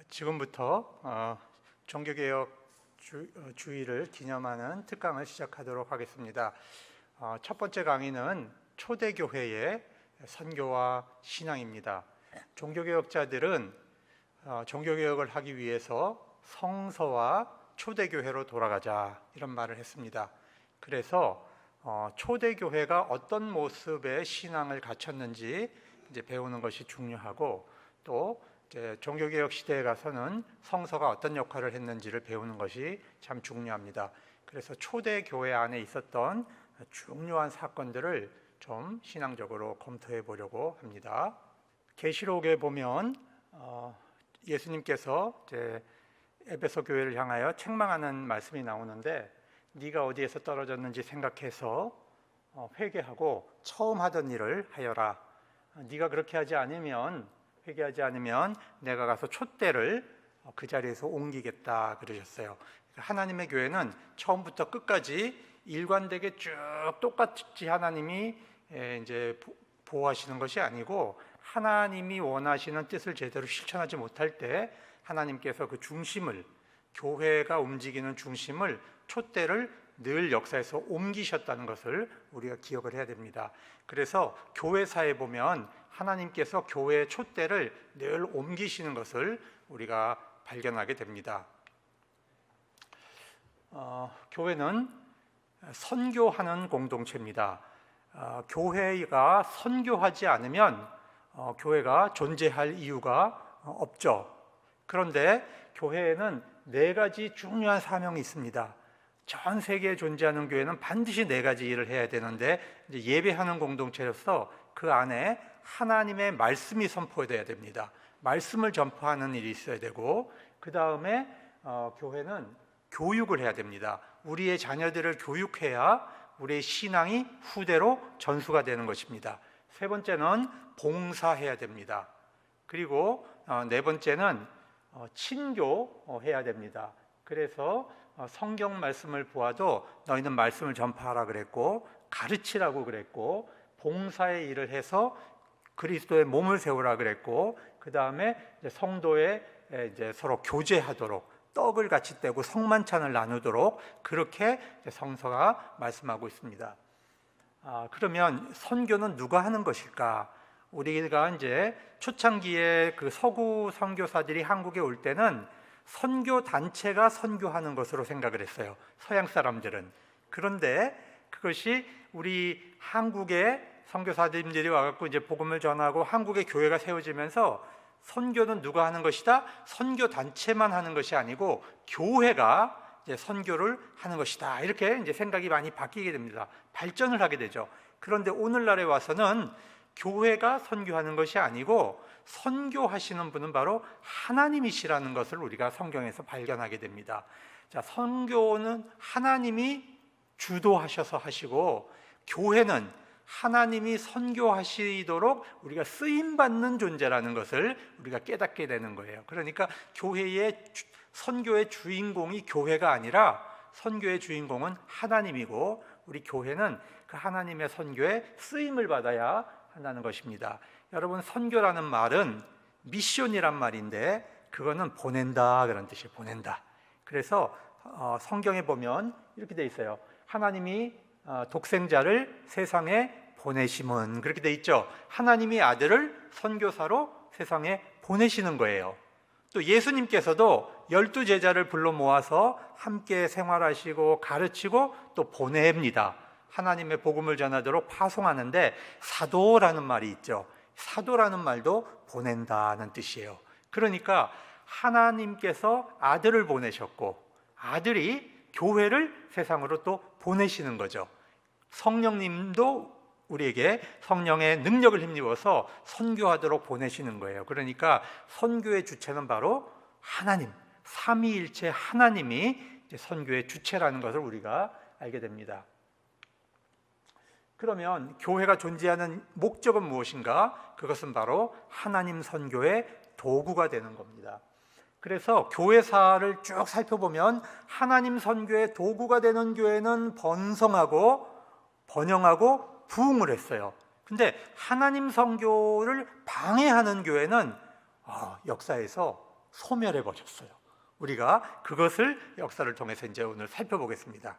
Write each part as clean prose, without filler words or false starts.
지금부터 종교개혁 주의를 기념하는 특강을 시작하도록 하겠습니다. 첫 번째 강의는 초대교회의 선교와 신앙입니다. 종교개혁자들은 종교개혁을 하기 위해서 성서와 초대교회로 돌아가자 이런 말을 했습니다. 그래서 초대교회가 어떤 모습의 신앙을 갖췄는지 이제 배우는 것이 중요하고, 또 이제 종교개혁 시대에 가서는 성서가 어떤 역할을 했는지를 배우는 것이 참 중요합니다. 그래서 초대교회 안에 있었던 중요한 사건들을 좀 신앙적으로 검토해 보려고 합니다. 계시록에 보면 예수님께서 이제 에베소 교회를 향하여 책망하는 말씀이 나오는데, 네가 어디에서 떨어졌는지 생각해서 회개하고 처음 하던 일을 하여라. 네가 그렇게 하지 않으면, 회개하지 않으면 내가 가서 촛대를 그 자리에서 옮기겠다 그러셨어요. 하나님의 교회는 처음부터 끝까지 일관되게 쭉 똑같이 하나님이 이제 보호하시는 것이 아니고, 하나님이 원하시는 뜻을 제대로 실천하지 못할 때 하나님께서 그 중심을, 교회가 움직이는 중심을, 촛대를 늘 역사에서 옮기셨다는 것을 우리가 기억을 해야 됩니다. 그래서 교회사에 보면 하나님께서 교회의 촛대를 늘 옮기시는 것을 우리가 발견하게 됩니다. 교회는 선교하는 공동체입니다. 교회가 선교하지 않으면 교회가 존재할 이유가 없죠. 그런데 교회에는 네 가지 중요한 사명이 있습니다. 전 세계에 존재하는 교회는 반드시 네 가지 일을 해야 되는데, 이제 예배하는 공동체로서 그 안에 하나님의 말씀이 선포되어야 됩니다. 말씀을 전파하는 일이 있어야 되고, 그 다음에 교회는 교육을 해야 됩니다. 우리의 자녀들을 교육해야 우리의 신앙이 후대로 전수가 되는 것입니다. 세 번째는 봉사해야 됩니다. 그리고 네 번째는 친교해야 됩니다. 그래서 성경 말씀을 보아도 너희는 말씀을 전파하라 그랬고, 가르치라고 그랬고, 봉사의 일을 해서 그리스도의 몸을 세우라 그랬고, 그 다음에 성도에 이제 서로 교제하도록, 떡을 같이 떼고 성만찬을 나누도록, 그렇게 성서가 말씀하고 있습니다. 그러면 선교는 누가 하는 것일까? 우리가 이제 초창기에 그 서구 선교사들이 한국에 올 때는 선교 단체가 선교하는 것으로 생각을 했어요, 서양 사람들은. 그런데 그것이 우리 한국의 선교사님들이 와갖고 이제 복음을 전하고 한국의 교회가 세워지면서, 선교는 누가 하는 것이다? 선교 단체만 하는 것이 아니고 교회가 이제 선교를 하는 것이다, 이렇게 이제 생각이 많이 바뀌게 됩니다. 발전을 하게 되죠. 그런데 오늘날에 와서는 교회가 선교하는 것이 아니고 선교하시는 분은 바로 하나님이시라는 것을 우리가 성경에서 발견하게 됩니다. 자, 선교는 하나님이 주도하셔서 하시고, 교회는 하나님이 선교하시도록 우리가 쓰임받는 존재라는 것을 우리가 깨닫게 되는 거예요. 그러니까 교회의 선교의 주인공이 교회가 아니라 선교의 주인공은 하나님이고, 우리 교회는 그 하나님의 선교에 쓰임을 받아야 한다는 것입니다. 여러분, 선교라는 말은 미션이란 말인데, 그거는 보낸다 그런 뜻이에요. 보낸다. 그래서 성경에 보면 이렇게 돼 있어요. 하나님이 독생자를 세상에 보내심은, 그렇게 돼 있죠. 하나님이 아들을 선교사로 세상에 보내시는 거예요. 또 예수님께서도 12제자를 불러 모아서 함께 생활하시고 가르치고 또 보냅니다. 하나님의 복음을 전하도록 파송하는데, 사도라는 말이 있죠. 사도라는 말도 보낸다는 뜻이에요. 그러니까 하나님께서 아들을 보내셨고, 아들이 교회를 세상으로 또 보내시는 거죠. 성령님도 우리에게 성령의 능력을 힘입어서 선교하도록 보내시는 거예요. 그러니까 선교의 주체는 바로 하나님, 삼위일체 하나님이 선교의 주체라는 것을 우리가 알게 됩니다. 그러면 교회가 존재하는 목적은 무엇인가? 그것은 바로 하나님 선교의 도구가 되는 겁니다. 그래서 교회사를 쭉 살펴보면 하나님 선교의 도구가 되는 교회는 번성하고 번영하고 부흥을 했어요. 근데 하나님 선교를 방해하는 교회는 역사에서 소멸해 버렸어요. 우리가 그것을 역사를 통해서 이제 오늘 살펴보겠습니다.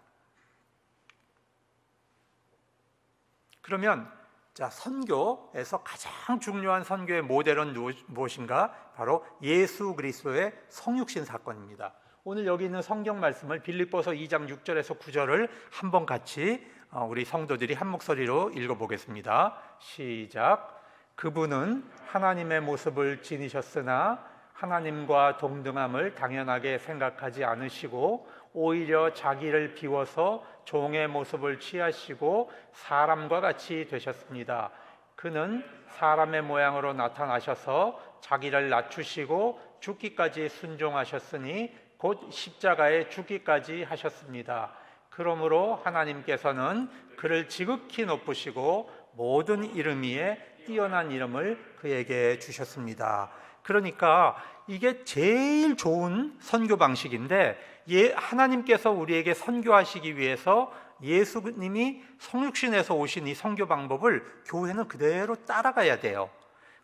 그러면 자, 선교에서 가장 중요한 선교의 모델은 무엇인가? 바로 예수 그리스도의 성육신 사건입니다. 오늘 여기 있는 성경 말씀을 빌립보서 2장 6절에서 9절을 한번 같이 우리 성도들이 한 목소리로 읽어보겠습니다. 시작. 그분은 하나님의 모습을 지니셨으나 하나님과 동등함을 당연하게 생각하지 않으시고 오히려 자기를 비워서 종의 모습을 취하시고 사람과 같이 되셨습니다. 그는 사람의 모양으로 나타나셔서 자기를 낮추시고 죽기까지 순종하셨으니 곧 십자가에 죽기까지 하셨습니다. 그러므로 하나님께서는 그를 지극히 높으시고 모든 이름 위에 뛰어난 이름을 그에게 주셨습니다. 그러니까 이게 제일 좋은 선교 방식인데, 하나님께서 우리에게 선교하시기 위해서 예수님이 성육신에서 오신 이 선교 방법을 교회는 그대로 따라가야 돼요.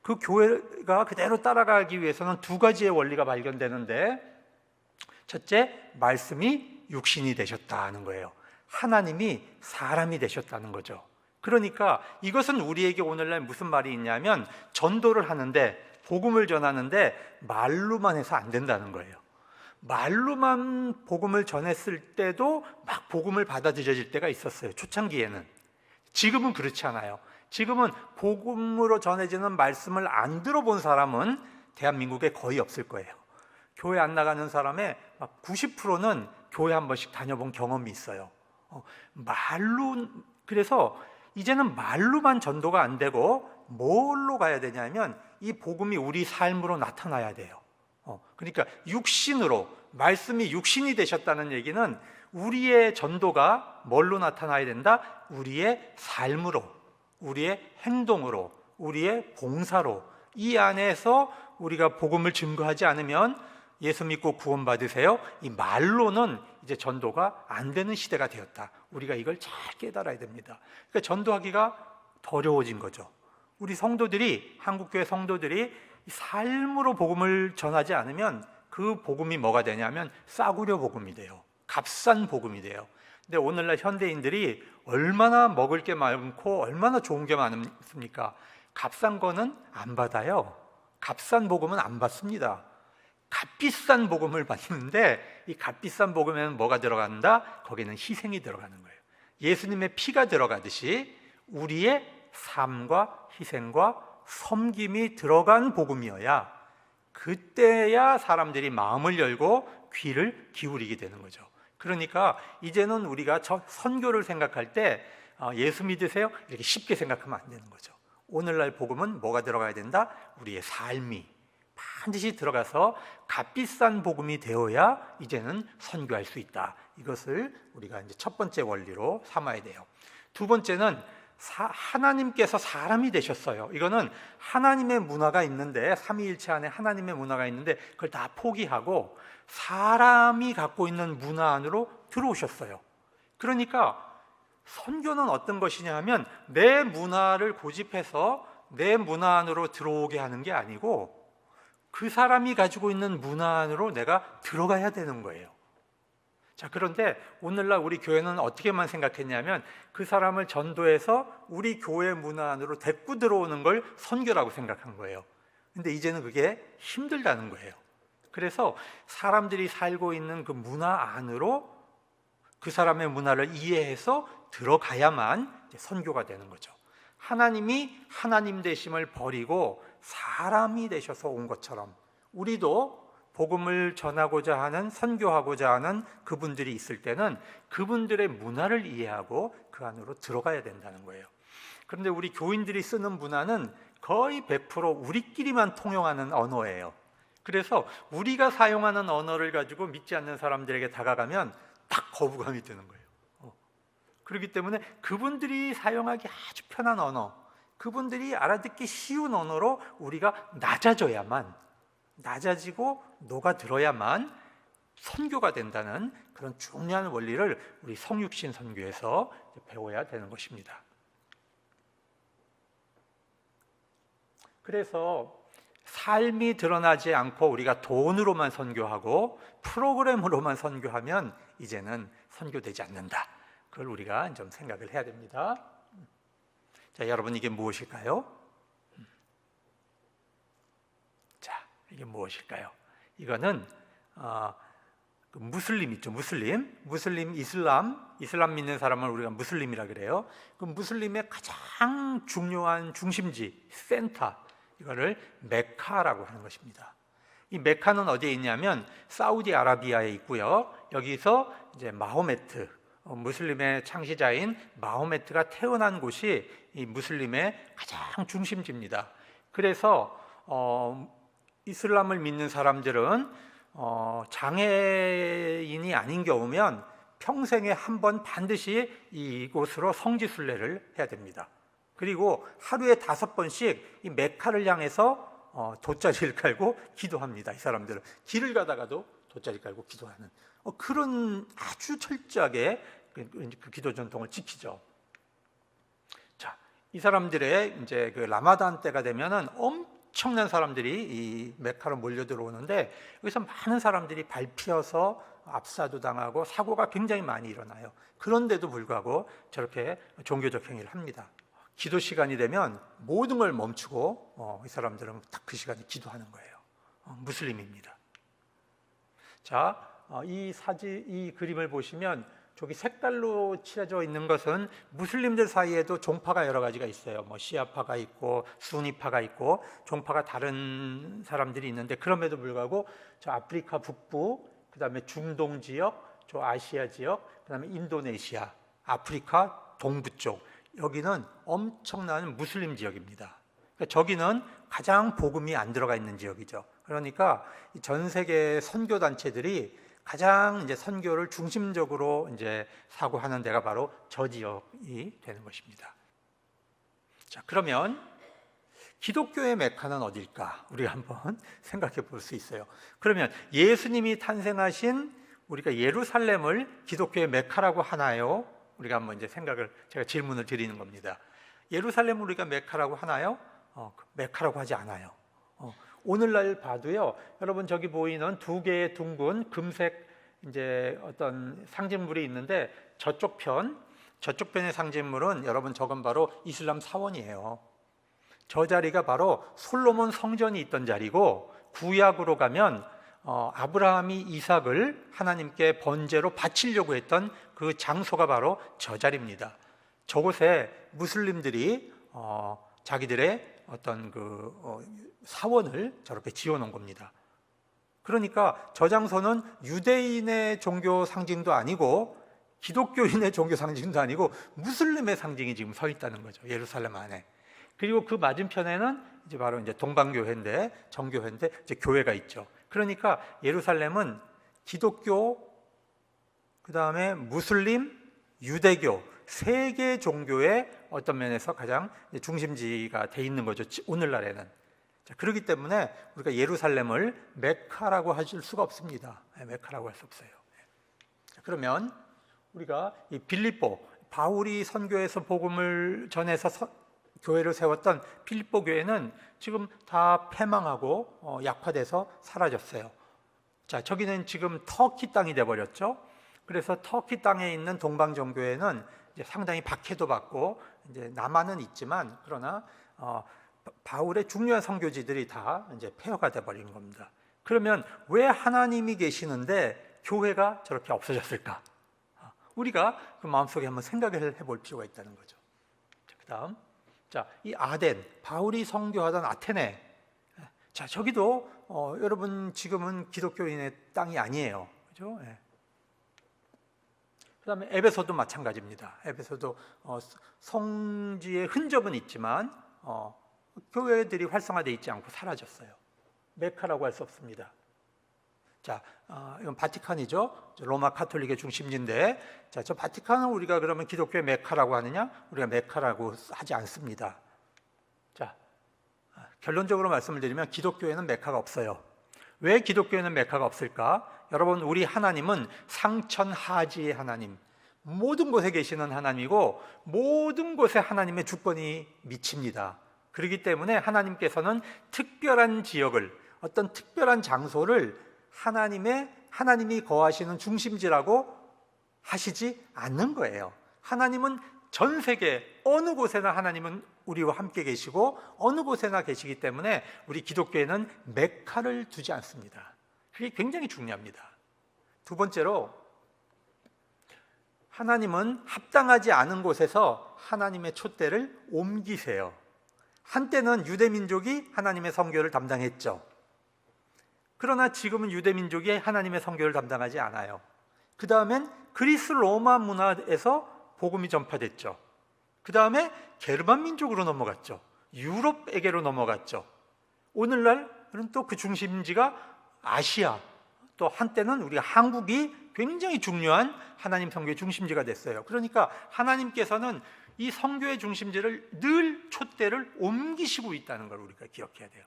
그 교회가 그대로 따라가기 위해서는 두 가지의 원리가 발견되는데, 첫째, 말씀이 육신이 되셨다는 거예요. 하나님이 사람이 되셨다는 거죠. 그러니까 이것은 우리에게 오늘날 무슨 말이 있냐면, 전도를 하는데, 복음을 전하는데 말로만 해서 안 된다는 거예요. 말로만 복음을 전했을 때도 막 복음을 받아들여질 때가 있었어요. 초창기에는. 지금은 그렇지 않아요. 지금은 복음으로 전해지는 말씀을 안 들어본 사람은 대한민국에 거의 없을 거예요. 교회 안 나가는 사람의 막 90%는 교회 한 번씩 다녀본 경험이 있어요. 그래서 이제는 말로만 전도가 안 되고 뭘로 가야 되냐면 이 복음이 우리 삶으로 나타나야 돼요. 그러니까 육신으로, 말씀이 육신이 되셨다는 얘기는 우리의 전도가 뭘로 나타나야 된다? 우리의 삶으로, 우리의 행동으로, 우리의 봉사로. 이 안에서 우리가 복음을 증거하지 않으면 예수 믿고 구원받으세요, 이 말로는 이제 전도가 안 되는 시대가 되었다. 우리가 이걸 잘 깨달아야 됩니다. 그러니까 전도하기가 더 어려워진 거죠. 우리 성도들이, 한국교회 성도들이 삶으로 복음을 전하지 않으면 그 복음이 뭐가 되냐면 싸구려 복음이 돼요. 값싼 복음이 돼요. 근데 오늘날 현대인들이 얼마나 먹을 게 많고 얼마나 좋은 게 많습니까? 값싼 거는 안 받아요. 값싼 복음은 안 받습니다. 값비싼 복음을 받는데, 이 값비싼 복음에는 뭐가 들어간다? 거기는 희생이 들어가는 거예요. 예수님의 피가 들어가듯이 우리의 삶과 희생과 섬김이 들어간 복음이어야, 그때야 사람들이 마음을 열고 귀를 기울이게 되는 거죠. 그러니까 이제는 우리가 선교를 생각할 때 예수 믿으세요? 이렇게 쉽게 생각하면 안 되는 거죠. 오늘날 복음은 뭐가 들어가야 된다? 우리의 삶이 반드시 들어가서 값비싼 복음이 되어야 이제는 선교할 수 있다. 이것을 우리가 이제 첫 번째 원리로 삼아야 돼요. 두 번째는 하나님께서 사람이 되셨어요. 이거는 하나님의 문화가 있는데, 삼위일체 안에 하나님의 문화가 있는데 그걸 다 포기하고 사람이 갖고 있는 문화 안으로 들어오셨어요. 그러니까 선교는 어떤 것이냐 하면 내 문화를 고집해서 내 문화 안으로 들어오게 하는 게 아니고 그 사람이 가지고 있는 문화 안으로 내가 들어가야 되는 거예요. 자, 그런데 오늘날 우리 교회는 어떻게만 생각했냐면 그 사람을 전도해서 우리 교회 문화 안으로 데리고 들어오는 걸 선교라고 생각한 거예요. 근데 이제는 그게 힘들다는 거예요. 그래서 사람들이 살고 있는 그 문화 안으로 그 사람의 문화를 이해해서 들어가야만 선교가 되는 거죠. 하나님이 하나님 되심을 버리고 사람이 되셔서 온 것처럼 우리도 복음을 전하고자 하는, 선교하고자 하는 그분들이 있을 때는 그분들의 문화를 이해하고 그 안으로 들어가야 된다는 거예요. 그런데 우리 교인들이 쓰는 문화는 거의 100% 우리끼리만 통용하는 언어예요. 그래서 우리가 사용하는 언어를 가지고 믿지 않는 사람들에게 다가가면 딱 거부감이 드는 거예요. 그렇기 때문에 그분들이 사용하기 아주 편한 언어, 그분들이 알아듣기 쉬운 언어로 우리가 낮아지고 녹아들어야만 선교가 된다는 그런 중요한 원리를 우리 성육신 선교에서 배워야 되는 것입니다. 그래서 삶이 드러나지 않고 우리가 돈으로만 선교하고 프로그램으로만 선교하면 이제는 선교되지 않는다. 그걸 우리가 좀 생각을 해야 됩니다. 자, 여러분, 이게 무엇일까요? 자, 이게 무엇일까요? 이거는 무슬림 있죠. 무슬림, 이슬람 믿는 사람을 우리가 무슬림이라 그래요. 그 무슬림의 가장 중요한 중심지, 센터, 이거를 메카라고 하는 것입니다. 이 메카는 어디에 있냐면 사우디아라비아에 있고요. 여기서 이제 마호메트, 무슬림의 창시자인 마호메트가 태어난 곳이 이 무슬림의 가장 중심지입니다. 그래서 이슬람을 믿는 사람들은 장애인이 아닌 경우면 평생에 한 번 반드시 이곳으로 성지순례를 해야 됩니다. 그리고 하루에 5번씩 이 메카를 향해서 돗자리를 깔고 기도합니다. 이 사람들은 길을 가다가도 돗자리 깔고 기도하는 그런 아주 철저하게 그 기도 전통을 지키죠. 자, 이 사람들의 이제 그 라마단 때가 되면은 엄청난 사람들이 이 메카로 몰려 들어오는데 여기서 많은 사람들이 밟혀서 압사도 당하고 사고가 굉장히 많이 일어나요. 그런데도 불구하고 저렇게 종교적 행위를 합니다. 기도 시간이 되면 모든 걸 멈추고 이 사람들은 딱 그 시간에 기도하는 거예요. 무슬림입니다. 자, 이 그림을 보시면 저기 색깔로 칠해져 있는 것은 무슬림들 사이에도 종파가 여러 가지가 있어요. 뭐 시아파가 있고 수니파가 있고 종파가 다른 사람들이 있는데 그럼에도 불구하고 저 아프리카 북부, 그다음에 중동 지역, 저 아시아 지역, 그다음에 인도네시아, 아프리카 동부 쪽 여기는 엄청난 무슬림 지역입니다. 그러니까 저기는 가장 복음이 안 들어가 있는 지역이죠. 그러니까 전 세계 선교 단체들이 가장 이제 선교를 중심적으로 이제 사고하는 데가 바로 저 지역이 되는 것입니다. 자, 그러면 기독교의 메카는 어딜까? 우리가 한번 생각해 볼 수 있어요. 그러면 예수님이 탄생하신 우리가 예루살렘을 기독교의 메카라고 하나요? 우리가 한번 이제 제가 질문을 드리는 겁니다. 예루살렘을 우리가 메카라고 하나요? 메카라고 하지 않아요. 오늘날 봐도요, 여러분 저기 보이는 2개의 둥근 금색 이제 어떤 상징물이 있는데 저쪽 편의 상징물은 여러분 저건 바로 이슬람 사원이에요. 저 자리가 바로 솔로몬 성전이 있던 자리고 구약으로 가면 아브라함이 이삭을 하나님께 번제로 바치려고 했던 그 장소가 바로 저 자리입니다. 저곳에 무슬림들이 자기들의 어떤 사원을 저렇게 지어놓은 겁니다. 그러니까 저 장소는 유대인의 종교 상징도 아니고 기독교인의 종교 상징도 아니고 무슬림의 상징이 지금 서 있다는 거죠. 예루살렘 안에. 그리고 그 맞은편에는 이제 바로 이제 동방교회인데 정교회인데 이제 교회가 있죠. 그러니까 예루살렘은 기독교, 그 다음에 무슬림, 유대교 3개 종교의 어떤 면에서 가장 중심지가 돼 있는 거죠. 오늘날에는. 자, 그렇기 때문에 우리가 예루살렘을 메카라고 하실 수가 없습니다. 메카라고 할 수 없어요. 자, 그러면 우리가 이 빌립보, 바울이 선교에서 복음을 전해서 교회를 세웠던 빌립보 교회는 지금 다 패망하고 약화돼서 사라졌어요. 자, 저기는 지금 터키 땅이 돼버렸죠. 그래서 터키 땅에 있는 동방정교회는 이제 상당히 박해도 받고 이제 남한은 있지만 그러나 바울의 중요한 선교지들이 다 이제 폐허가 돼버린 겁니다. 그러면 왜 하나님이 계시는데 교회가 저렇게 없어졌을까? 우리가 그 마음속에 한번 생각을 해볼 필요가 있다는 거죠. 자, 그다음, 자, 이 아덴, 바울이 선교하던 아테네. 자, 저기도 여러분 지금은 기독교인의 땅이 아니에요, 그렇죠? 예. 그다음에 에베소도 마찬가지입니다. 에베소도 성지의 흔적은 있지만 교회들이 활성화되어 있지 않고 사라졌어요. 메카라고 할 수 없습니다. 자, 이건 바티칸이죠. 로마 카톨릭의 중심지인데, 자, 저 바티칸은 우리가 그러면 기독교의 메카라고 하느냐? 우리가 메카라고 하지 않습니다. 자, 결론적으로 말씀을 드리면 기독교에는 메카가 없어요. 왜 기독교에는 메카가 없을까? 여러분, 우리 하나님은 상천하지의 하나님, 모든 곳에 계시는 하나님이고 모든 곳에 하나님의 주권이 미칩니다. 그렇기 때문에 하나님께서는 특별한 지역을, 어떤 특별한 장소를 하나님이 거하시는 중심지라고 하시지 않는 거예요. 하나님은 전 세계 어느 곳에나 하나님은 우리와 함께 계시고 어느 곳에나 계시기 때문에 우리 기독교에는 메카를 두지 않습니다. 그게 굉장히 중요합니다. 두 번째로, 하나님은 합당하지 않은 곳에서 하나님의 촛대를 옮기세요. 한때는 유대민족이 하나님의 선교를 담당했죠. 그러나 지금은 유대민족이 하나님의 선교를 담당하지 않아요. 그 다음엔 그리스 로마 문화에서 복음이 전파됐죠. 그 다음에 게르만 민족으로 넘어갔죠. 유럽에게로 넘어갔죠. 오늘날은 또 그 중심지가 아시아, 또 한때는 우리 한국이 굉장히 중요한 하나님 선교의 중심지가 됐어요. 그러니까 하나님께서는 이 선교의 중심지를 늘 촛대를 옮기시고 있다는 걸 우리가 기억해야 돼요.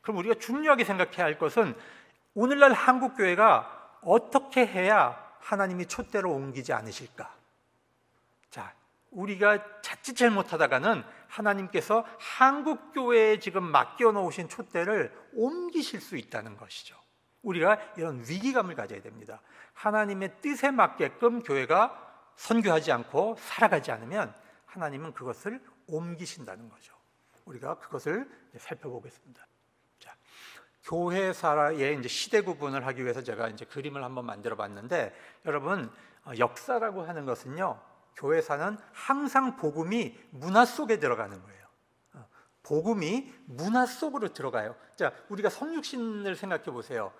그럼 우리가 중요하게 생각해야 할 것은 오늘날 한국교회가 어떻게 해야 하나님이 촛대를 옮기지 않으실까? 자, 우리가 자칫 잘못하다가는 하나님께서 한국교회에 지금 맡겨 놓으신 촛대를 옮기실 수 있다는 것이죠. 우리가 이런 위기감을 가져야 됩니다. 하나님의 뜻에 맞게끔 교회가 선교하지 않고 살아가지 않으면 하나님은 그것을 옮기신다는 거죠. 우리가 그것을 살펴보겠습니다. 자, 교회사의 이제 시대 구분을 하기 위해서 제가 이제 그림을 한번 만들어 봤는데, 여러분, 역사라고 하는 것은요, 교회사는 항상 복음이 문화 속에 들어가는 거예요. 복음이 문화 속으로 들어가요. 자, 우리가 성육신을 생각해 보세요.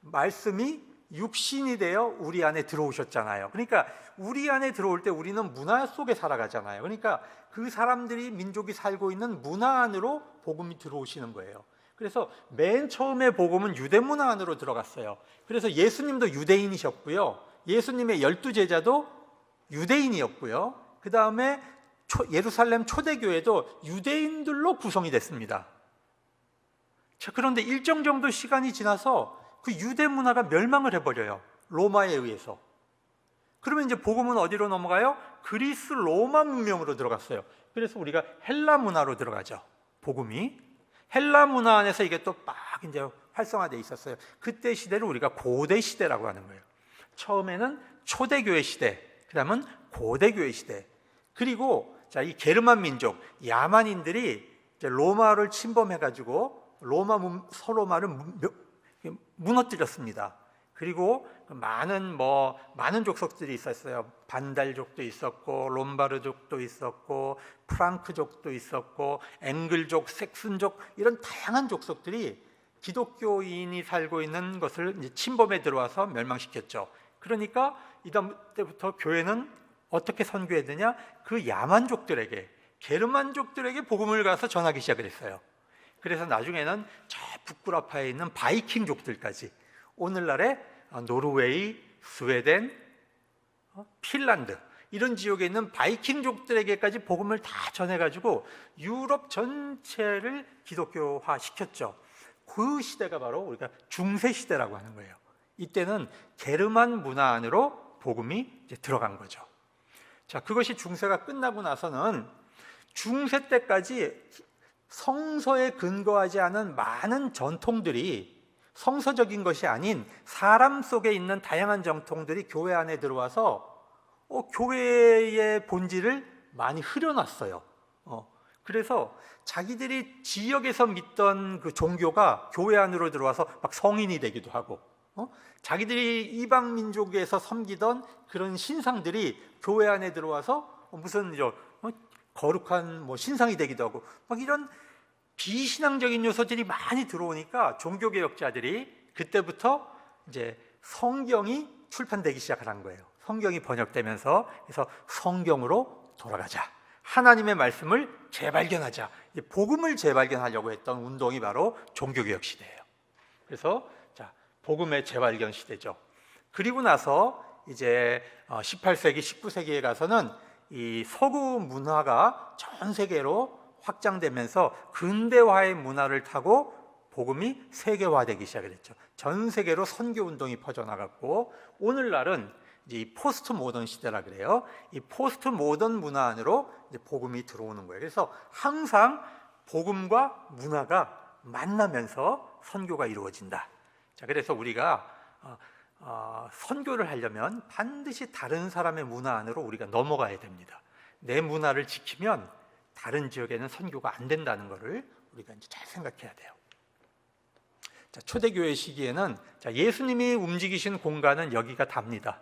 말씀이 육신이 되어 우리 안에 들어오셨잖아요. 그러니까 우리 안에 들어올 때 우리는 문화 속에 살아가잖아요. 그러니까 그 사람들이, 민족이 살고 있는 문화 안으로 복음이 들어오시는 거예요. 그래서 맨 처음에 복음은 유대 문화 안으로 들어갔어요. 그래서 예수님도 유대인이셨고요, 예수님의 12제자도 유대인이었고요, 그 다음에 예루살렘 초대교회도 유대인들로 구성이 됐습니다. 자, 그런데 일정 정도 시간이 지나서 그 유대 문화가 멸망을 해버려요. 로마에 의해서. 그러면 이제 복음은 어디로 넘어가요? 그리스 로마 문명으로 들어갔어요. 그래서 우리가 헬라 문화로 들어가죠. 복음이 헬라 문화 안에서 이게 또 막 이제 활성화되어 있었어요. 그때 시대를 우리가 고대 시대라고 하는 거예요. 처음에는 초대교회 시대, 그다음은 고대교회 시대. 그리고 자, 이 게르만 민족, 야만인들이 이제 로마를 침범해가지고 서로마를 무너뜨렸습니다. 그리고 많은 족속들이 있었어요. 반달족도 있었고, 롬바르족도 있었고, 프랑크족도 있었고, 앵글족, 색슨족, 이런 다양한 족속들이 기독교인이 살고 있는 것을 이제 침범해 들어와서 멸망시켰죠. 그러니까 이때부터 교회는 어떻게 선교해야 되냐? 그 야만족들에게, 게르만족들에게 복음을 가서 전하기 시작을 했어요. 그래서 나중에는 저 북구라파에 있는 바이킹족들까지, 오늘날의 노르웨이, 스웨덴, 핀란드 이런 지역에 있는 바이킹족들에게까지 복음을 다 전해가지고 유럽 전체를 기독교화 시켰죠. 그 시대가 바로 우리가 중세시대라고 하는 거예요. 이때는 게르만 문화 안으로 복음이 이제 들어간 거죠. 자, 그것이 중세가 끝나고 나서는 중세 때까지 성서에 근거하지 않은 많은 전통들이, 성서적인 것이 아닌 사람 속에 있는 다양한 전통들이 교회 안에 들어와서 교회의 본질을 많이 흐려놨어요. 그래서 자기들이 지역에서 믿던 그 종교가 교회 안으로 들어와서 막 성인이 되기도 하고, 자기들이 이방 민족에서 섬기던 그런 신상들이 교회 안에 들어와서 무슨 거룩한 신상이 되기도 하고, 막 이런 비신앙적인 요소들이 많이 들어오니까 종교개혁자들이 그때부터 이제 성경이 출판되기 시작한 거예요. 성경이 번역되면서, 그래서 성경으로 돌아가자, 하나님의 말씀을 재발견하자, 복음을 재발견하려고 했던 운동이 바로 종교개혁 시대예요. 그래서 자, 복음의 재발견 시대죠. 그리고 나서 이제 18세기, 19세기에 가서는 이 서구 문화가 전 세계로 확장되면서 근대화의 문화를 타고 복음이 세계화되기 시작을 했죠. 전 세계로 선교 운동이 퍼져나갔고, 오늘날은 이제 이 포스트 모던 시대라 그래요. 이 포스트 모던 문화 안으로 이제 복음이 들어오는 거예요. 그래서 항상 복음과 문화가 만나면서 선교가 이루어진다. 자, 그래서 우리가 선교를 하려면 반드시 다른 사람의 문화 안으로 우리가 넘어가야 됩니다. 내 문화를 지키면 다른 지역에는 선교가 안 된다는 것을 우리가 이제 잘 생각해야 돼요. 자, 초대교회 시기에는 예수님이 움직이신 공간은 여기가 답니다.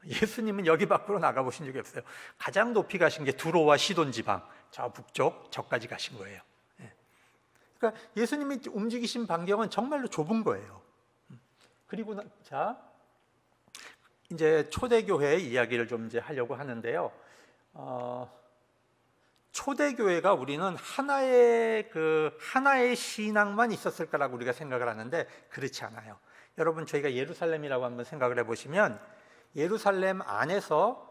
예수님은 여기 밖으로 나가보신 적이 없어요. 가장 높이 가신 게 두로와 시돈 지방, 저 북쪽 저까지 가신 거예요. 그러니까 예수님이 움직이신 반경은 정말로 좁은 거예요. 그리고 자, 이제 초대교회 이야기를 좀 이제 하려고 하는데요. 초대교회가 우리는 하나의 신앙만 있었을 거라고 우리가 생각을 하는데 그렇지 않아요. 여러분, 저희가 예루살렘이라고 한번 생각을 해보시면 예루살렘 안에서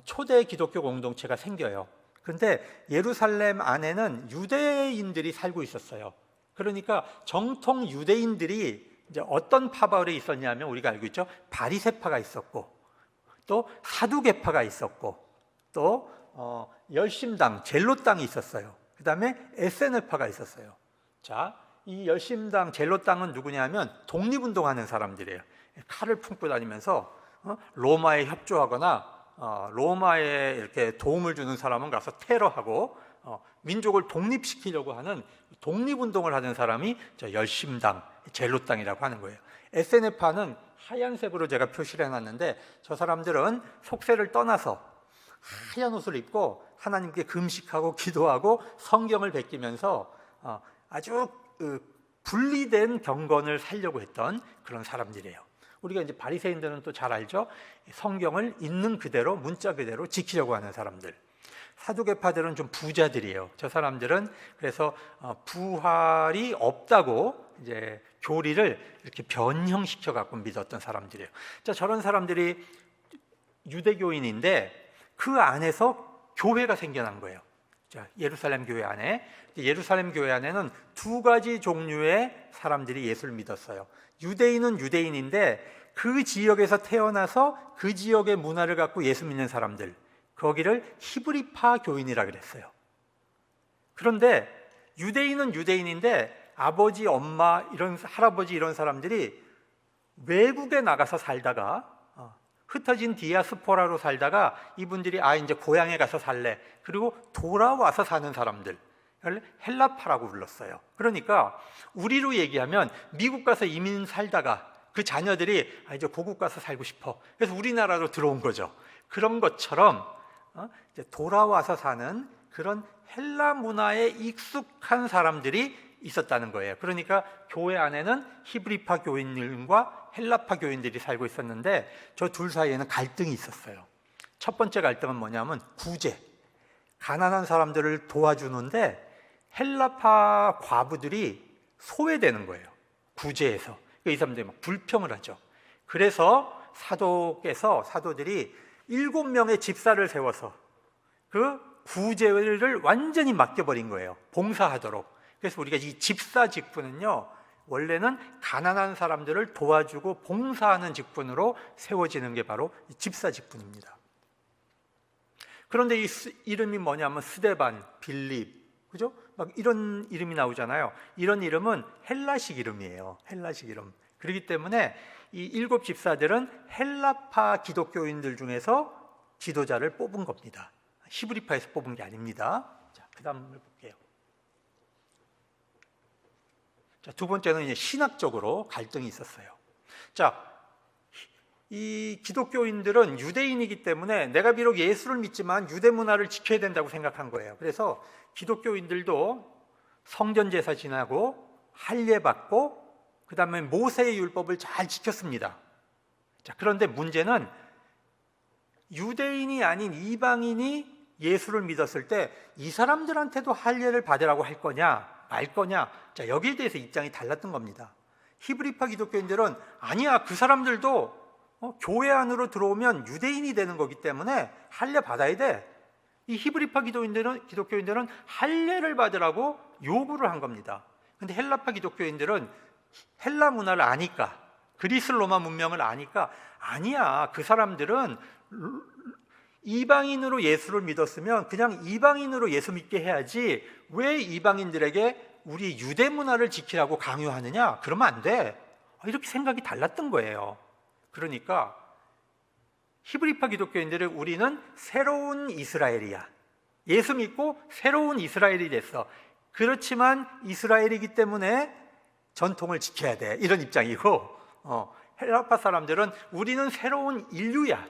초대 기독교 공동체가 생겨요. 그런데 예루살렘 안에는 유대인들이 살고 있었어요. 그러니까 정통 유대인들이 이제 어떤 파벌이 있었냐면 우리가 알고 있죠. 바리새파가 있었고, 또 사두개파가 있었고, 또 열심당, 젤롯당이 있었어요. 그 다음에 에세네파가 있었어요. 자, 이 열심당, 젤롯당은 누구냐면 독립운동하는 사람들이에요. 칼을 품고 다니면서 로마에 협조하거나 로마에 이렇게 도움을 주는 사람은 가서 테러하고 민족을 독립시키려고 하는 독립운동을 하는 사람이 저 열심당, 젤롯당이라고 하는 거예요. 에세네파는 하얀색으로 제가 표시를 해놨는데 저 사람들은 속세를 떠나서 하얀 옷을 입고 하나님께 금식하고 기도하고 성경을 베끼면서 아주 분리된 경건을 살려고 했던 그런 사람들이에요. 우리가 이제 바리새인들은 또 잘 알죠. 성경을 있는 그대로 문자 그대로 지키려고 하는 사람들. 사두개파들은 좀 부자들이에요. 저 사람들은 그래서 부활이 없다고 이제 교리를 이렇게 변형시켜 갖고 믿었던 사람들이에요. 자, 저런 사람들이 유대교인인데 그 안에서 교회가 생겨난 거예요. 자, 예루살렘 교회 안에. 예루살렘 교회 안에는 두 가지 종류의 사람들이 예수를 믿었어요. 유대인은 유대인인데 그 지역에서 태어나서 그 지역의 문화를 갖고 예수 믿는 사람들, 거기를 히브리파 교인이라 그랬어요. 그런데 유대인은 유대인인데 아버지, 엄마, 이런 할아버지 이런 사람들이 외국에 나가서 살다가 흩어진 디아스포라로 살다가 이분들이 이제 고향에 가서 살래. 그리고 돌아와서 사는 사람들, 헬라파라고 불렀어요. 그러니까 우리로 얘기하면 미국 가서 이민 살다가 그 자녀들이 이제 고국 가서 살고 싶어. 그래서 우리나라로 들어온 거죠. 그런 것처럼 이제 돌아와서 사는 그런 헬라 문화에 익숙한 사람들이 있었다는 거예요. 그러니까 교회 안에는 히브리파 교인들과 헬라파 교인들이 살고 있었는데 저 둘 사이에는 갈등이 있었어요. 첫 번째 갈등은 뭐냐면 구제. 가난한 사람들을 도와주는데 헬라파 과부들이 소외되는 거예요. 구제에서. 이 사람들이 막 불평을 하죠. 그래서 사도들이 7명의 집사를 세워서 그 구제를 완전히 맡겨버린 거예요. 봉사하도록. 그래서 우리가 이 집사 직분은요, 원래는 가난한 사람들을 도와주고 봉사하는 직분으로 세워지는 게 바로 이 집사 직분입니다. 그런데 이 이름이 뭐냐면 스데반, 빌립, 그죠? 막 이런 이름이 나오잖아요. 이런 이름은 헬라식 이름이에요. 헬라식 이름. 그렇기 때문에 이 7 집사들은 헬라파 기독교인들 중에서 지도자를 뽑은 겁니다. 히브리파에서 뽑은 게 아닙니다. 자, 그 다음을 볼게요. 자, 두 번째는 이제 신학적으로 갈등이 있었어요. 자, 이 기독교인들은 유대인이기 때문에 내가 비록 예수를 믿지만 유대 문화를 지켜야 된다고 생각한 거예요. 그래서 기독교인들도 성전 제사 지나고 할례 받고 그 다음에 모세의 율법을 잘 지켰습니다. 자, 그런데 문제는 유대인이 아닌 이방인이 예수를 믿었을 때 이 사람들한테도 할례를 받으라고 할 거냐 말 거냐, 자, 여기에 대해서 입장이 달랐던 겁니다. 히브리파 기독교인들은 아니야, 그 사람들도 교회 안으로 들어오면 유대인이 되는 거기 때문에 할례 받아야 돼. 이 히브리파 기독교인들은 할례를 받으라고 요구를 한 겁니다. 그런데 헬라파 기독교인들은 헬라 문화를 아니까, 그리스 로마 문명을 아니까 아니야, 그 사람들은 이방인으로 예수를 믿었으면 그냥 이방인으로 예수 믿게 해야지 왜 이방인들에게 우리 유대 문화를 지키라고 강요하느냐? 그러면 안 돼. 이렇게 생각이 달랐던 거예요. 그러니까 히브리파 기독교인들은 우리는 새로운 이스라엘이야. 예수 믿고 새로운 이스라엘이 됐어. 그렇지만 이스라엘이기 때문에 전통을 지켜야 돼. 이런 입장이고 헬라파 사람들은 우리는 새로운 인류야.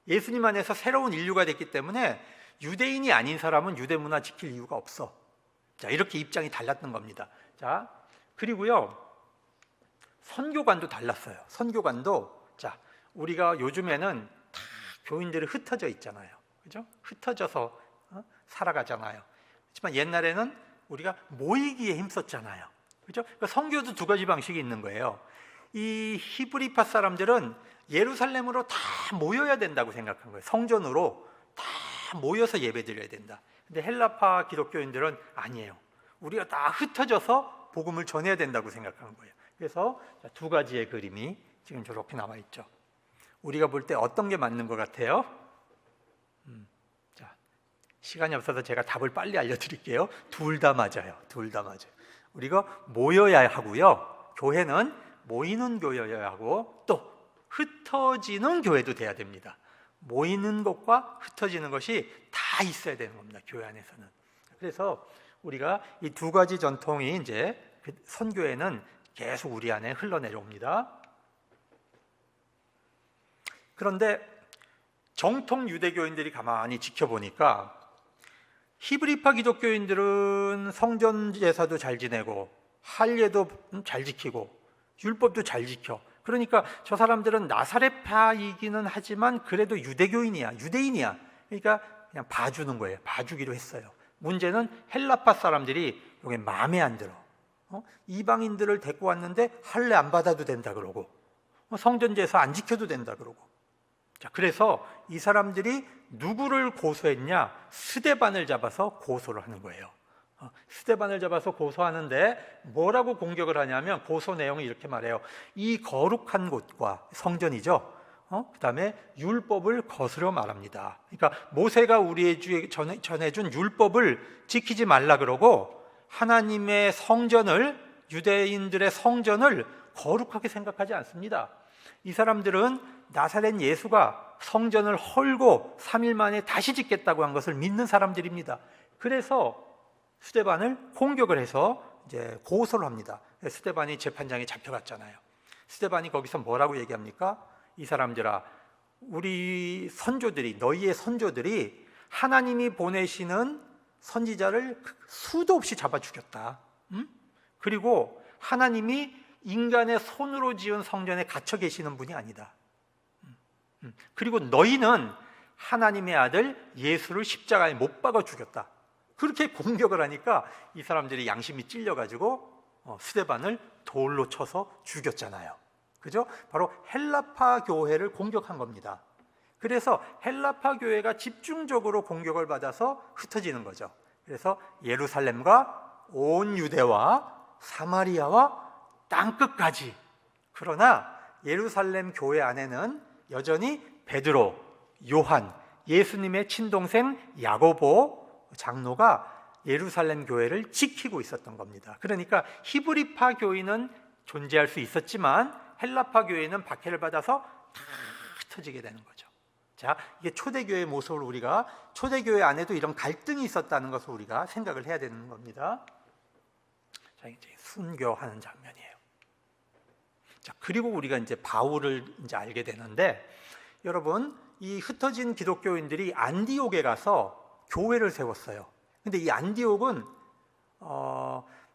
예수님 안에서 새로운 인류가 됐기 때문에 유대인이 아닌 사람은 유대 문화 지킬 이유가 없어. 자, 이렇게 입장이 달랐던 겁니다. 자, 그리고요, 선교관도 달랐어요. 선교관도, 자, 우리가 요즘에는 다 교인들이 흩어져 있잖아요. 그죠? 흩어져서 살아가잖아요. 하지만 옛날에는 우리가 모이기에 힘썼잖아요. 그죠? 그러니까 선교도 두 가지 방식이 있는 거예요. 이 히브리파 사람들은 예루살렘으로 다 모여야 된다고 생각한 거예요. 성전으로 다 모여서 예배드려야 된다. 근데 헬라파 기독교인들은 아니에요. 우리가 다 흩어져서 복음을 전해야 된다고 생각하는 거예요. 그래서 두 가지의 그림이 지금 저렇게 나와 있죠. 우리가 볼 때 어떤 게 맞는 것 같아요? 자, 시간이 없어서 제가 답을 빨리 알려드릴게요. 둘 다 맞아요. 둘 다 맞아요. 우리가 모여야 하고요. 교회는 모이는 교회여야 하고 또 흩어지는 교회도 돼야 됩니다. 모이는 것과 흩어지는 것이 다 있어야 되는 겁니다. 교회 안에서는. 그래서 우리가 이 두 가지 전통이 이제 선교에는 계속 우리 안에 흘러내려옵니다. 그런데 정통 유대교인들이 가만히 지켜보니까 히브리파 기독교인들은 성전 제사도 잘 지내고 할례도 잘 지키고 율법도 잘 지켜. 그러니까 저 사람들은 나사렛파이기는 하지만 그래도 유대교인이야, 유대인이야. 그러니까 그냥 봐주는 거예요. 봐주기로 했어요. 문제는 헬라파 사람들이 이게 마음에 안 들어. 이방인들을 데리고 왔는데 할례 안 받아도 된다 그러고 성전 제사 안 지켜도 된다 그러고. 자, 그래서 이 사람들이 누구를 고소했냐? 스데반을 잡아서 고소를 하는 거예요. 스데반을 잡아서 고소하는데 뭐라고 공격을 하냐면 고소 내용이 이렇게 말해요. 이 거룩한 곳과 성전이죠. 그 다음에 율법을 거스려 말합니다. 그러니까 모세가 우리에게 전해준 율법을 지키지 말라 그러고 하나님의 성전을, 유대인들의 성전을 거룩하게 생각하지 않습니다. 이 사람들은 나사렛 예수가 성전을 헐고 3일 만에 다시 짓겠다고 한 것을 믿는 사람들입니다. 그래서 스데반을 공격을 해서 이제 고소를 합니다. 스데반이 재판장에 잡혀갔잖아요. 스데반이 거기서 뭐라고 얘기합니까? 이 사람들아, 우리 선조들이, 너희의 선조들이 하나님이 보내시는 선지자를 수도 없이 잡아 죽였다. 그리고 하나님이 인간의 손으로 지은 성전에 갇혀 계시는 분이 아니다. 그리고 너희는 하나님의 아들 예수를 십자가에 못 박아 죽였다. 그렇게 공격을 하니까 이 사람들이 양심이 찔려가지고 스데반을 돌로 쳐서 죽였잖아요. 그죠? 바로 헬라파 교회를 공격한 겁니다. 그래서 헬라파 교회가 집중적으로 공격을 받아서 흩어지는 거죠. 그래서 예루살렘과 온 유대와 사마리아와 땅끝까지. 그러나 예루살렘 교회 안에는 여전히 베드로, 요한, 예수님의 친동생 야고보 장로가 예루살렘 교회를 지키고 있었던 겁니다. 그러니까 히브리파 교인은 존재할 수 있었지만 헬라파 교회는 박해를 받아서 다 흩어지게 되는 거죠. 자, 이게 초대교회의 모습을 우리가 초대교회 안에도 이런 갈등이 있었다는 것을 우리가 생각을 해야 되는 겁니다. 자, 이제 순교하는 장면이에요. 자, 그리고 우리가 이제 바울을 이제 알게 되는데, 여러분, 이 흩어진 기독교인들이 안디옥에 가서 교회를 세웠어요. 근데 이 안디옥은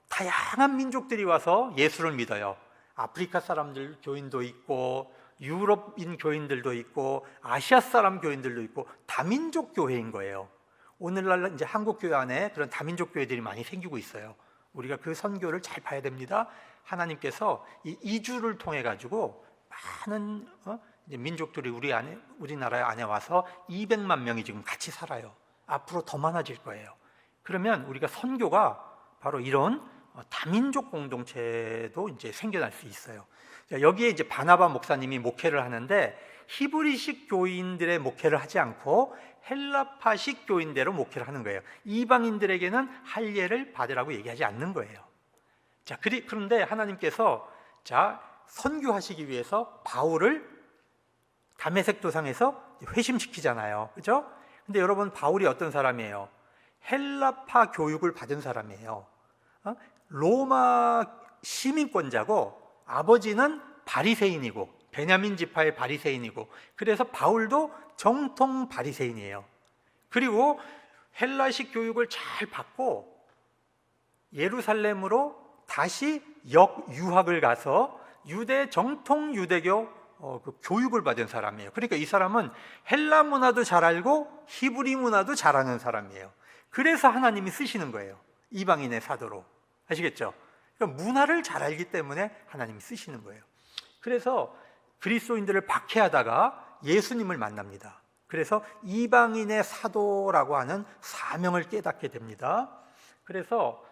다양한 민족들이 와서 예수를 믿어요. 아프리카 사람들 교인도 있고 유럽인 교인들도 있고 아시아 사람 교인들도 있고 다민족 교회인 거예요. 오늘날 이제 한국 교회 안에 그런 다민족 교회들이 많이 생기고 있어요. 우리가 그 선교를 잘 봐야 됩니다. 하나님께서 이 이주를 통해 가지고 많은 이제 민족들이 우리나라 안에 와서 200만 명이 지금 같이 살아요. 앞으로 더 많아질 거예요. 그러면 우리가 선교가 바로 이런 다민족 공동체도 이제 생겨날 수 있어요. 여기에 이제 바나바 목사님이 목회를 하는데 히브리식 교인들의 목회를 하지 않고 헬라파식 교인대로 목회를 하는 거예요. 이방인들에게는 할례를 받으라고 얘기하지 않는 거예요. 자, 그런데 하나님께서 선교하시기 위해서 바울을 다메섹 도상에서 회심시키잖아요. 그죠? 근데 여러분, 바울이 어떤 사람이에요? 헬라파 교육을 받은 사람이에요. 로마 시민권자고 아버지는 바리새인이고 베냐민 지파의 바리새인이고, 그래서 바울도 정통 바리새인이에요. 그리고 헬라식 교육을 잘 받고 예루살렘으로 다시 역유학을 가서 유대 정통 유대교 그 교육을 받은 사람이에요. 그러니까 이 사람은 헬라 문화도 잘 알고 히브리 문화도 잘 아는 사람이에요. 그래서 하나님이 쓰시는 거예요. 이방인의 사도로. 아시겠죠? 그러니까 문화를 잘 알기 때문에 하나님이 쓰시는 거예요. 그래서 그리스도인들을 박해하다가 예수님을 만납니다. 그래서 이방인의 사도라고 하는 사명을 깨닫게 됩니다. 그래서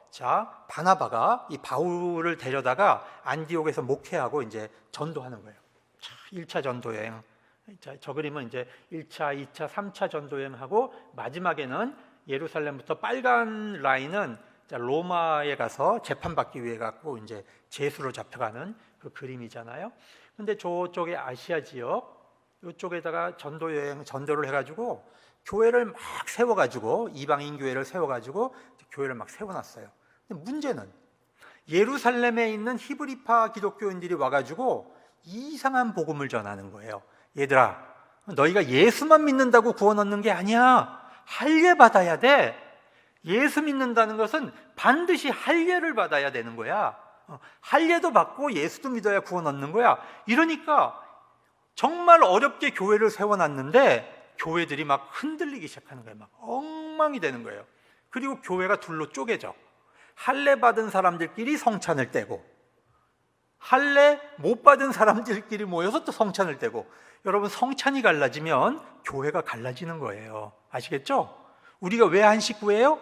바나바가 이 바울을 데려다가 안디옥에서 목회하고 이제 전도하는 거예요. 1차 전도여행. 저 그림은 이제 1차, 2차, 3차 전도여행하고 마지막에는 예루살렘부터 빨간 라인은 로마에 가서 재판받기 위해 갖고 이제 제수로 잡혀가는 그 그림이잖아요. 근데 저쪽에 아시아 지역 이쪽에다가 전도를 해가지고 교회를 막 세워가지고 이방인 교회를 세워가지고 교회를 막 세워놨어요. 근데 문제는 예루살렘에 있는 히브리파 기독교인들이 와가지고 이상한 복음을 전하는 거예요. 얘들아, 너희가 예수만 믿는다고 구원 얻는 게 아니야. 할례 받아야 돼. 예수 믿는다는 것은 반드시 할례를 받아야 되는 거야. 할례도 받고 예수도 믿어야 구원 얻는 거야. 이러니까 정말 어렵게 교회를 세워놨는데 교회들이 막 흔들리기 시작하는 거예요. 막 엉망이 되는 거예요. 그리고 교회가 둘로 쪼개져. 할례 받은 사람들끼리 성찬을 떼고, 할례 못 받은 사람들끼리 모여서 또 성찬을 떼고. 여러분, 성찬이 갈라지면 교회가 갈라지는 거예요. 아시겠죠? 우리가 왜 한 식구예요?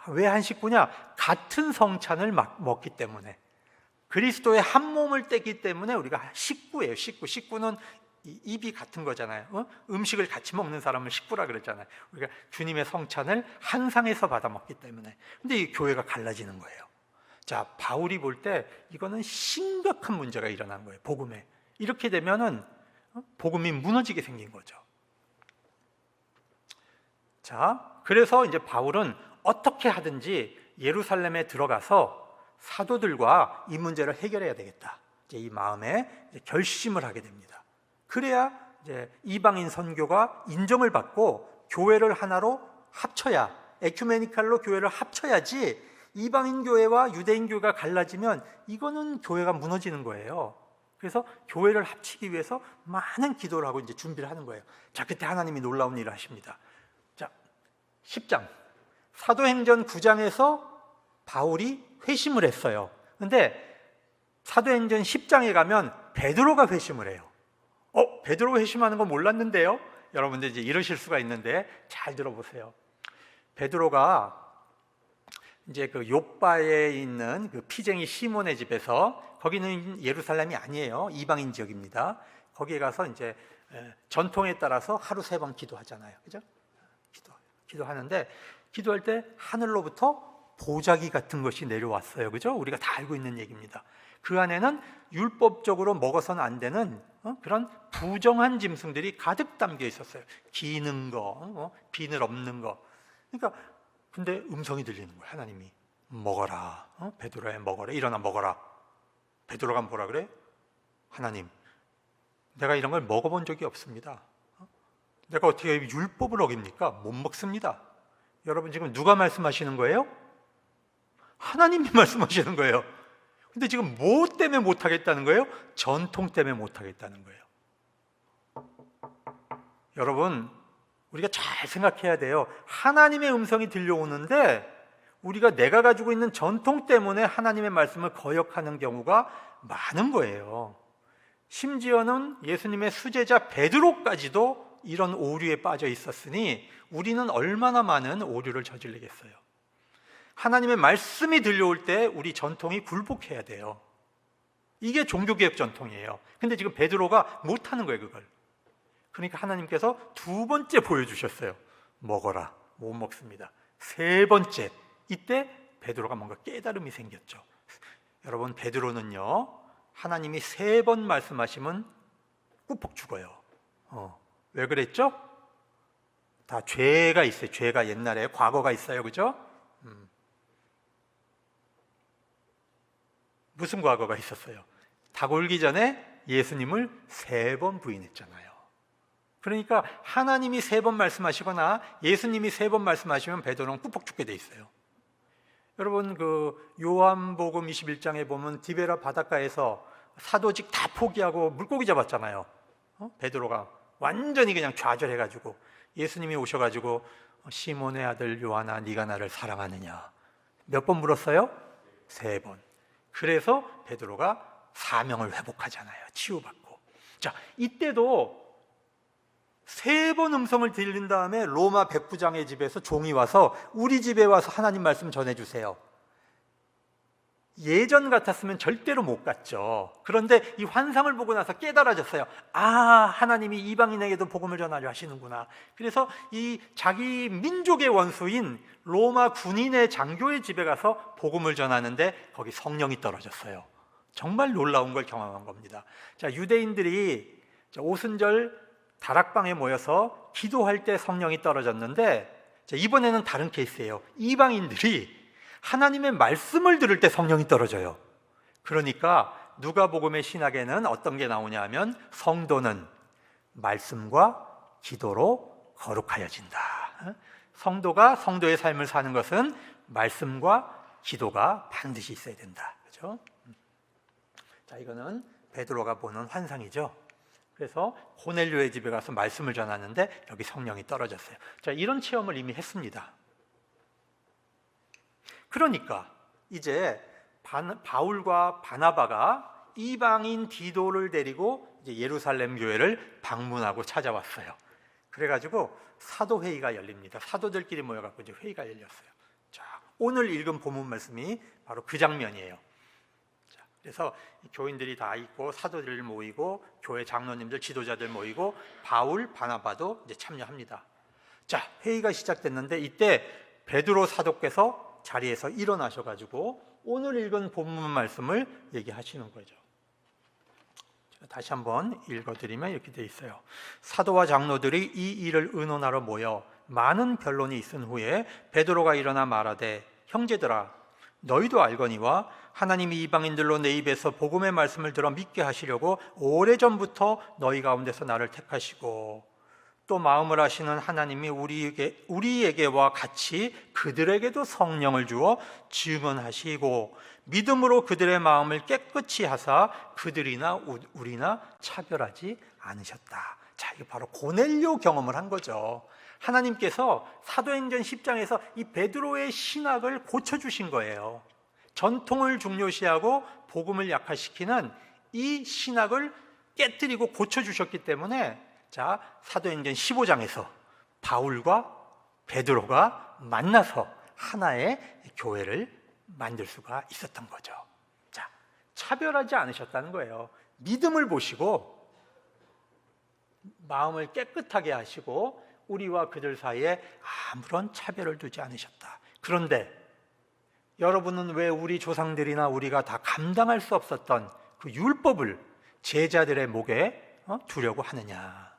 왜 한 식구냐? 같은 성찬을 먹기 때문에, 그리스도의 한 몸을 떼기 때문에 우리가 식구예요. 식구는 입이 같은 거잖아요. 음식을 같이 먹는 사람을 식구라 그랬잖아요. 우리가 주님의 성찬을 한 상에서 받아 먹기 때문에. 근데 이 교회가 갈라지는 거예요. 바울이 볼 때 이거는 심각한 문제가 일어난 거예요. 복음에. 이렇게 되면은 복음이 무너지게 생긴 거죠. 그래서 이제 바울은 어떻게 하든지 예루살렘에 들어가서 사도들과 이 문제를 해결해야 되겠다. 이제 이 마음에 이제 결심을 하게 됩니다. 그래야 이제 이방인 선교가 인정을 받고 교회를 하나로 합쳐야, 에큐메니칼로 교회를 합쳐야지, 이방인 교회와 유대인 교회가 갈라지면 이거는 교회가 무너지는 거예요. 그래서 교회를 합치기 위해서 많은 기도를 하고 이제 준비를 하는 거예요. 그때 하나님이 놀라운 일을 하십니다. 10장 사도행전 9장에서 바울이 회심을 했어요. 근데 사도행전 10장에 가면 베드로가 회심을 해요. 베드로 회심하는 거 몰랐는데요? 여러분들 이제 이러실 수가 있는데 잘 들어보세요. 베드로가 이제 그 욥바에 있는 그 피쟁이 시몬의 집에서, 거기는 예루살렘이 아니에요. 이방인 지역입니다. 거기에 가서 이제 전통에 따라서 하루 3번 기도하잖아요. 그죠? 기도하는데, 기도할 때 하늘로부터 보자기 같은 것이 내려왔어요. 그죠? 우리가 다 알고 있는 얘기입니다. 그 안에는 율법적으로 먹어서는 안 되는 그런 부정한 짐승들이 가득 담겨 있었어요. 기는 거, 비늘 없는 거. 그러니까 근데 음성이 들리는 거예요. 하나님이 먹어라. 베드로야, 먹어라. 일어나 먹어라. 베드로가 뭐라 그래? 하나님, 내가 이런 걸 먹어본 적이 없습니다. 내가 어떻게 율법을 어깁니까? 못 먹습니다. 여러분, 지금 누가 말씀하시는 거예요? 하나님이 말씀하시는 거예요. 근데 지금 뭐 때문에 못하겠다는 거예요? 전통 때문에 못하겠다는 거예요. 여러분, 우리가 잘 생각해야 돼요. 하나님의 음성이 들려오는데 우리가 내가 가지고 있는 전통 때문에 하나님의 말씀을 거역하는 경우가 많은 거예요. 심지어는 예수님의 수제자 베드로까지도 이런 오류에 빠져 있었으니 우리는 얼마나 많은 오류를 저지르겠어요. 하나님의 말씀이 들려올 때 우리 전통이 굴복해야 돼요. 이게 종교개혁 전통이에요. 근데 지금 베드로가 못하는 거예요, 그걸. 그러니까 하나님께서 두 번째 보여주셨어요. 먹어라. 못 먹습니다. 세 번째, 이때 베드로가 뭔가 깨달음이 생겼죠. 여러분, 베드로는요, 하나님이 세 번 말씀하시면 꾹 죽어요. 왜 그랬죠? 다 죄가 있어요. 죄가 옛날에 과거가 있어요. 그죠? 무슨 과거가 있었어요? 닭 울기 전에 예수님을 세 번 부인했잖아요. 그러니까 하나님이 세 번 말씀하시거나 예수님이 세 번 말씀하시면 베드로는 꾹 죽게 돼 있어요. 여러분, 그 요한복음 21장에 보면 디베라 바닷가에서 사도직 다 포기하고 물고기 잡았잖아요. 베드로가 완전히 그냥 좌절해가지고 예수님이 오셔가지고 시몬의 아들 요한아, 네가 나를 사랑하느냐? 몇 번 물었어요? 세 번. 그래서 베드로가 사명을 회복하잖아요. 치유받고. 자, 이때도 세 번 음성을 들린 다음에 로마 백부장의 집에서 종이 와서 우리 집에 와서 하나님 말씀 전해주세요. 예전 같았으면 절대로 못 갔죠. 그런데 이 환상을 보고 나서 깨달아졌어요. 아, 하나님이 이방인에게도 복음을 전하려 하시는구나. 그래서 이 자기 민족의 원수인 로마 군인의 장교의 집에 가서 복음을 전하는데 거기 성령이 떨어졌어요. 정말 놀라운 걸 경험한 겁니다. 자, 유대인들이 오순절 다락방에 모여서 기도할 때 성령이 떨어졌는데, 자, 이번에는 다른 케이스예요. 이방인들이 하나님의 말씀을 들을 때 성령이 떨어져요. 그러니까 누가복음의 신학에는 어떤 게 나오냐 하면 성도는 말씀과 기도로 거룩하여진다. 성도가 성도의 삶을 사는 것은 말씀과 기도가 반드시 있어야 된다. 그렇죠? 자, 이거는 베드로가 보는 환상이죠. 그래서 고넬료의 집에 가서 말씀을 전하는데 여기 성령이 떨어졌어요. 자, 이런 체험을 이미 했습니다. 그러니까 이제 바울과 바나바가 이방인 디도를 데리고 이제 예루살렘 교회를 방문하고 찾아왔어요. 그래가지고 사도회의가 열립니다. 사도들끼리 모여갖고 이제 회의가 열렸어요. 자, 오늘 읽은 본문 말씀이 바로 그 장면이에요. 자, 그래서 교인들이 다 있고 사도들 모이고 교회 장로님들, 지도자들 모이고 바울, 바나바도 이제 참여합니다. 자, 회의가 시작됐는데 이때 베드로 사도께서 자리에서 일어나셔가지고 오늘 읽은 본문 말씀을 얘기하시는 거죠. 제가 다시 한번 읽어드리면 이렇게 돼 있어요. 사도와 장로들이 이 일을 의논하러 모여 많은 변론이 있은 후에 베드로가 일어나 말하되, 형제들아, 너희도 알거니와 하나님이 이방인들로 내 입에서 복음의 말씀을 들어 믿게 하시려고 오래전부터 너희 가운데서 나를 택하시고 또 마음을 하시는 하나님이 우리에게와 같이 그들에게도 성령을 주어 증언하시고 믿음으로 그들의 마음을 깨끗이 하사 그들이나 우리나 차별하지 않으셨다. 자, 이게 바로 고넬료 경험을 한 거죠. 하나님께서 사도행전 10장에서 이 베드로의 신학을 고쳐주신 거예요. 전통을 중요시하고 복음을 약화시키는 이 신학을 깨뜨리고 고쳐주셨기 때문에, 자, 사도행전 15장에서 바울과 베드로가 만나서 하나의 교회를 만들 수가 있었던 거죠. 자, 차별하지 않으셨다는 거예요. 믿음을 보시고 마음을 깨끗하게 하시고 우리와 그들 사이에 아무런 차별을 두지 않으셨다. 그런데 여러분은 왜 우리 조상들이나 우리가 다 감당할 수 없었던 그 율법을 제자들의 목에 두려고 하느냐?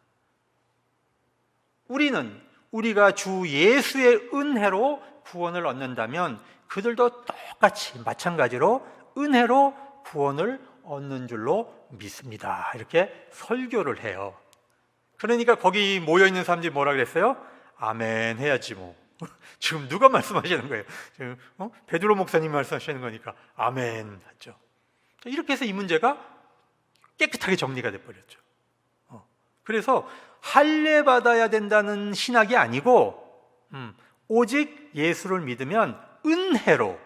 우리가 주 예수의 은혜로 구원을 얻는다면 그들도 똑같이 마찬가지로 은혜로 구원을 얻는 줄로 믿습니다. 이렇게 설교를 해요. 그러니까 거기 모여있는 사람들이 뭐라 그랬어요? 아멘 해야지 뭐. 지금 누가 말씀하시는 거예요? 지금 베드로 목사님 말씀하시는 거니까 아멘 하죠. 이렇게 해서 이 문제가 깨끗하게 정리가 돼버렸죠. 그래서 할례 받아야 된다는 신학이 아니고 오직 예수를 믿으면 은혜로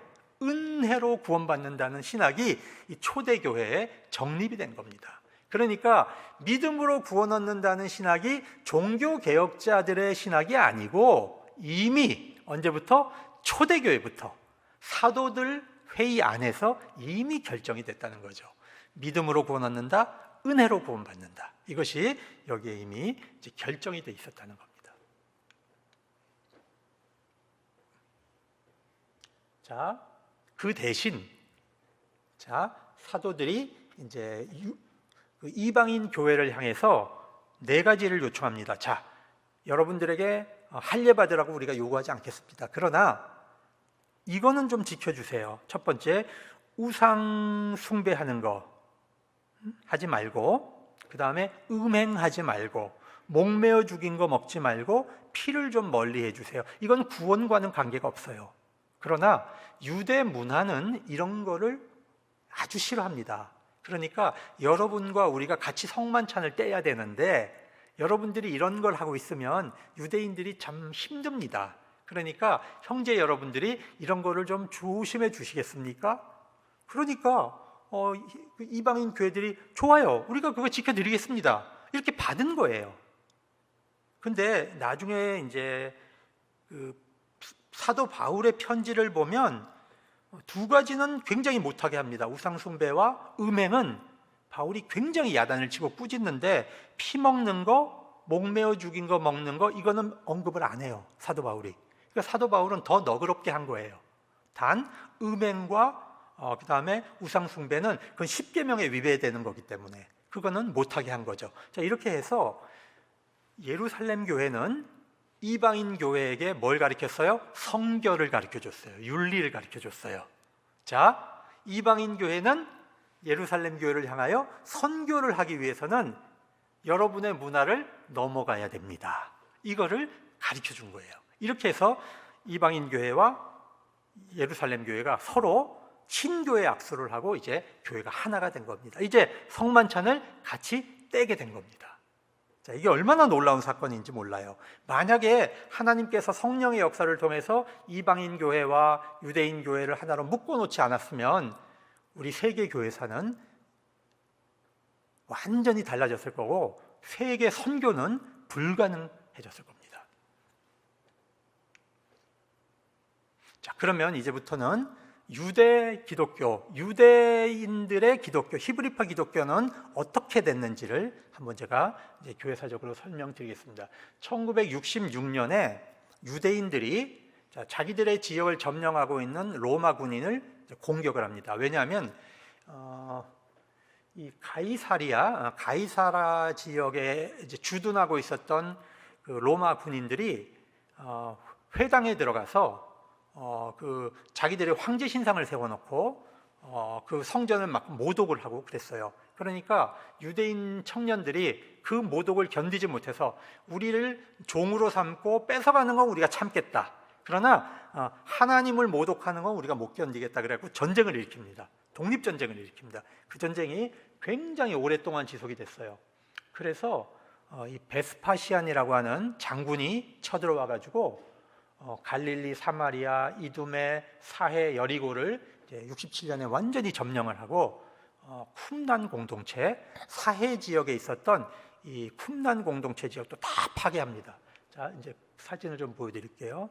구원받는다는 신학이 이 초대교회에 정립이 된 겁니다. 그러니까 믿음으로 구원 얻는다는 신학이 종교개혁자들의 신학이 아니고 이미 언제부터? 초대교회부터 사도들 회의 안에서 이미 결정이 됐다는 거죠. 믿음으로 구원 얻는다, 은혜로 구원받는다. 이것이 여기에 이미 이제 결정이 돼 있었다는 겁니다. 자, 그 대신 사도들이 이제 이방인 교회를 향해서 4가지를 요청합니다. 자, 여러분들에게 할례 받으라고 우리가 요구하지 않겠습니다. 그러나 이거는 좀 지켜주세요. 첫 번째, 우상 숭배하는 거 하지 말고, 그 다음에 음행하지 말고, 목매어 죽인 거 먹지 말고 피를 좀 멀리 해주세요. 이건 구원과는 관계가 없어요. 그러나 유대 문화는 이런 거를 아주 싫어합니다. 그러니까 여러분과 우리가 같이 성만찬을 떼야 되는데 여러분들이 이런 걸 하고 있으면 유대인들이 참 힘듭니다. 그러니까 형제 여러분들이 이런 거를 좀 조심해 주시겠습니까? 그러니까 이방인 교회들이 좋아요, 우리가 그거 지켜드리겠습니다, 이렇게 받은 거예요. 근데 나중에 이제 그 사도 바울의 편지를 보면 2가지는 굉장히 못하게 합니다. 우상 숭배와 음행은 바울이 굉장히 야단을 치고 꾸짖는데, 피 먹는 거, 목매어 죽인 거 먹는 거, 이거는 언급을 안 해요, 사도 바울이. 그러니까 사도 바울은 더 너그럽게 한 거예요. 단 음행과 그 다음에 우상 숭배는 그건 10계명에 위배되는 거기 때문에 그거는 못하게 한 거죠. 자, 이렇게 해서 예루살렘 교회는 이방인 교회에게 뭘 가르쳤어요? 성결을 가르쳐줬어요. 윤리를 가르쳐줬어요. 자, 이방인 교회는 예루살렘 교회를 향하여 선교를 하기 위해서는 여러분의 문화를 넘어가야 됩니다, 이거를 가르쳐준 거예요. 이렇게 해서 이방인 교회와 예루살렘 교회가 서로 친교의 악수를 하고 이제 교회가 하나가 된 겁니다. 이제 성만찬을 같이 떼게 된 겁니다. 자, 이게 얼마나 놀라운 사건인지 몰라요. 만약에 하나님께서 성령의 역사를 통해서 이방인 교회와 유대인 교회를 하나로 묶어놓지 않았으면 우리 세계 교회사는 완전히 달라졌을 거고 세계 선교는 불가능해졌을 겁니다. 자, 그러면 이제부터는 유대 기독교, 유대인들의 기독교, 히브리파 기독교는 어떻게 됐는지를 한번 제가 이제 교회사적으로 설명드리겠습니다. 1966년에 유대인들이 자기들의 지역을 점령하고 있는 로마 군인을 공격을 합니다. 왜냐하면 이 가이사라 지역에 이제 주둔하고 있었던 그 로마 군인들이 회당에 들어가서 그 자기들의 황제 신상을 세워놓고 그 성전을 막 모독을 하고 그랬어요. 그러니까 유대인 청년들이 그 모독을 견디지 못해서 우리를 종으로 삼고 뺏어가는 건 우리가 참겠다, 그러나 하나님을 모독하는 건 우리가 못 견디겠다, 그래갖고 전쟁을 일으킵니다. 독립전쟁을 일으킵니다. 그 전쟁이 굉장히 오랫동안 지속이 됐어요. 그래서 이 베스파시안이라고 하는 장군이 쳐들어와 가지고 갈릴리, 사마리아, 이두메, 사해, 여리고를 이제 67년에 완전히 점령을 하고 쿰난 공동체, 사해 지역에 있었던 이 쿰난 공동체 지역도 다 파괴합니다. 자, 이제 사진을 좀 보여드릴게요.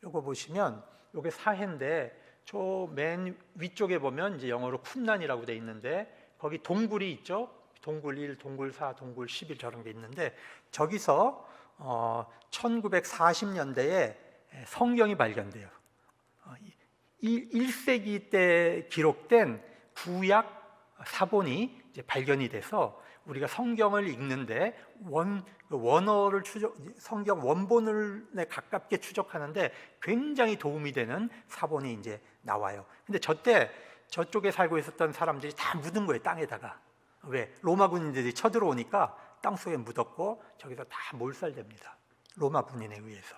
요거 보시면 요게 사해인데 저 맨 위쪽에 보면 이제 영어로 쿰난이라고 돼 있는데 거기 동굴이 있죠. 동굴 1, 동굴 4, 동굴 11 저런 게 있는데 저기서 1940년대에 성경이 발견돼요. 1세기 때 기록된 구약 사본이 이제 발견이 돼서 우리가 성경을 읽는데 원어를 성경 원본을 가깝게 추적하는데 굉장히 도움이 되는 사본이 이제 나와요. 근데 저때 저쪽에 살고 있었던 사람들이 다 묻은 거예요, 땅에다가. 왜? 로마 군인들이 쳐들어오니까 땅속에 묻었고 저기서 다 몰살됩니다, 로마 군인에 의해서.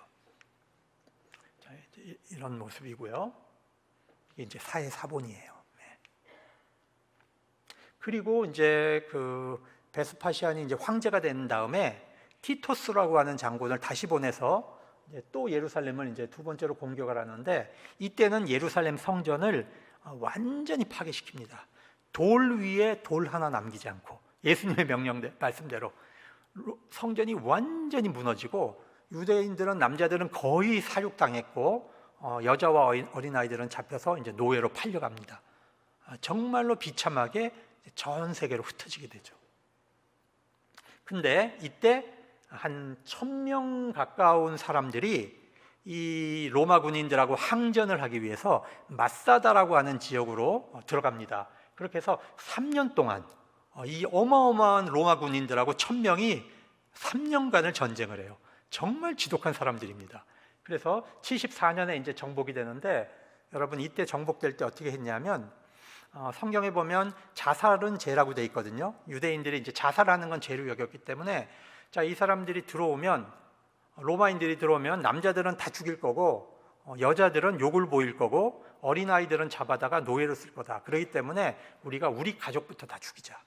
자, 이런 모습이고요. 이게 이제 사해 사본이에요. 네. 그리고 이제 그 베스파시안이 이제 황제가 된 다음에 티토스라고 하는 장군을 다시 보내서 이제 또 예루살렘을 이제 두 번째로 공격을 하는데 이때는 예루살렘 성전을 완전히 파괴시킵니다. 돌 위에 돌 하나 남기지 않고 예수님의 말씀대로 성전이 완전히 무너지고 유대인들은 남자들은 거의 사육당했고 여자와 어린아이들은 잡혀서 이제 노예로 팔려갑니다. 정말로 비참하게 전 세계로 흩어지게 되죠. 근데 이때 한 1000명 가까운 사람들이 이 로마 군인들하고 항전을 하기 위해서 마사다라고 하는 지역으로 들어갑니다. 그렇게 해서 3년 동안 이 어마어마한 로마 군인들하고 1000명이 3년간을 전쟁을 해요. 정말 지독한 사람들입니다. 그래서 74년에 이제 정복이 되는데, 여러분 이때 정복될 때 어떻게 했냐면 성경에 보면 자살은 죄라고 돼 있거든요. 유대인들이 이제 자살하는 건 죄로 여겼기 때문에, 자, 이 사람들이 들어오면, 로마인들이 들어오면 남자들은 다 죽일 거고 여자들은 욕을 보일 거고 어린아이들은 잡아다가 노예로 쓸 거다. 그렇기 때문에 우리가 우리 가족부터 다 죽이자.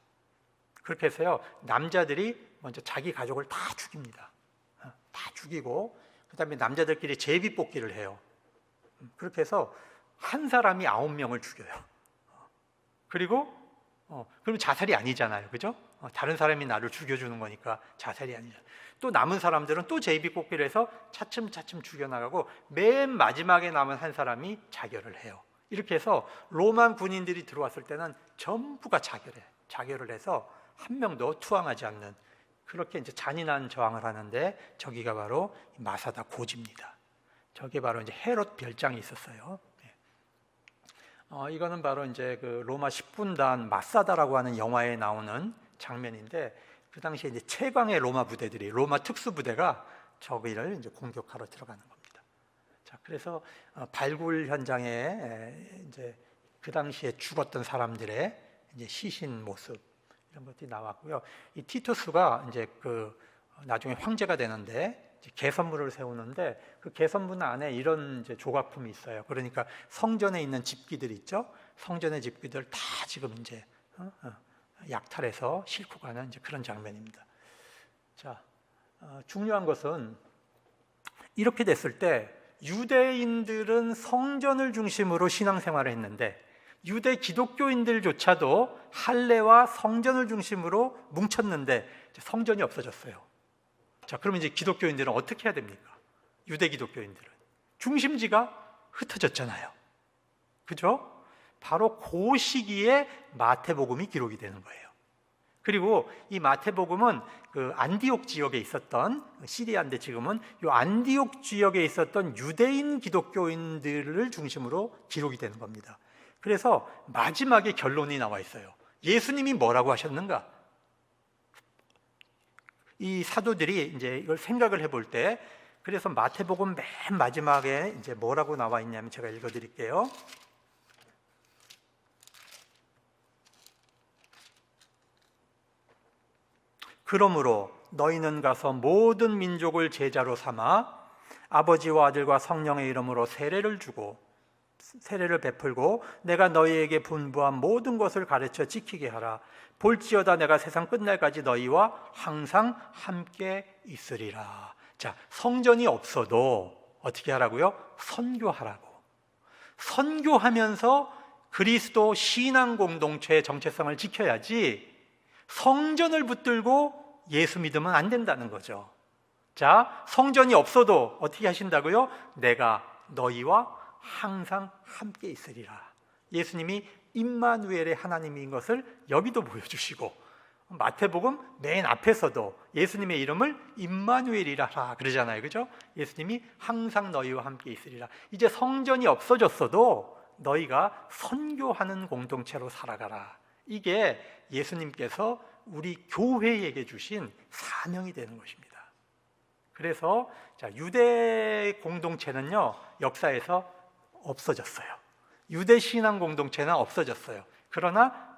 그렇게 해서요, 남자들이 먼저 자기 가족을 다 죽입니다. 다 죽이고 그 다음에 남자들끼리 제비뽑기를 해요. 그렇게 해서 한 사람이 9명을 죽여요. 그리고 그럼 자살이 아니잖아요, 그죠? 다른 사람이 나를 죽여주는 거니까 자살이 아니잖아요. 또 남은 사람들은 또 제비뽑기를 해서 차츰차츰 죽여나가고 맨 마지막에 남은 한 사람이 자결을 해요. 이렇게 해서 로마 군인들이 들어왔을 때는 전부가 자결을 해서 한 명도 투항하지 않는, 그렇게 이제 잔인한 저항을 하는데, 저기가 바로 마사다 고지입니다. 저게 바로 이제 헤롯 별장이 있었어요. 이거는 바로 이제 그 로마 10분단 마사다라고 하는 영화에 나오는 장면인데, 그 당시에 이제 최강의 로마 부대들이, 로마 특수부대가 저기를 이제 공격하러 들어가는 겁니다. 자, 그래서 발굴 현장에 이제 그 당시에 죽었던 사람들의 이제 시신 모습, 이런 것들이 나왔고요. 이 티투스가 이제 그 나중에 황제가 되는데 이제 개선문을 세우는데, 그 개선문 안에 이런 이제 조각품이 있어요. 그러니까 성전에 있는 집기들 있죠. 성전의 집기들 다 지금 이제 약탈해서 싣고 가는 이제 그런 장면입니다. 자, 중요한 것은 이렇게 됐을 때 유대인들은 성전을 중심으로 신앙생활을 했는데, 유대 기독교인들조차도 할례와 성전을 중심으로 뭉쳤는데 성전이 없어졌어요. 자, 그러면 이제 기독교인들은 어떻게 해야 됩니까? 유대 기독교인들은 중심지가 흩어졌잖아요, 그죠? 바로 그 시기에 마태복음이 기록이 되는 거예요. 그리고 이 마태복음은 그 안디옥 지역에 있었던, 시리아인데 지금은 이 안디옥 지역에 있었던 유대인 기독교인들을 중심으로 기록이 되는 겁니다. 그래서 마지막에 결론이 나와 있어요. 예수님이 뭐라고 하셨는가? 이 사도들이 이제 이걸 생각을 해볼 때, 그래서 마태복음 맨 마지막에 이제 뭐라고 나와 있냐면 제가 읽어드릴게요. 그러므로 너희는 가서 모든 민족을 제자로 삼아 아버지와 아들과 성령의 이름으로 세례를 베풀고 내가 너희에게 분부한 모든 것을 가르쳐 지키게 하라. 볼지어다 내가 세상 끝날까지 너희와 항상 함께 있으리라. 자, 성전이 없어도 어떻게 하라고요? 선교하라고. 선교하면서 그리스도 신앙 공동체의 정체성을 지켜야지 성전을 붙들고 예수 믿으면 안 된다는 거죠. 자, 성전이 없어도 어떻게 하신다고요? 내가 너희와 항상 함께 있으리라. 예수님이 임마누엘의 하나님인 것을 여기도 보여주시고, 마태복음 맨 앞에서도 예수님의 이름을 임마누엘이라 그러잖아요, 그죠? 예수님이 항상 너희와 함께 있으리라. 이제 성전이 없어졌어도 너희가 선교하는 공동체로 살아가라. 이게 예수님께서 우리 교회에게 주신 사명이 되는 것입니다. 그래서 유대 공동체는요, 역사에서 없어졌어요. 유대 신앙 공동체는 없어졌어요. 그러나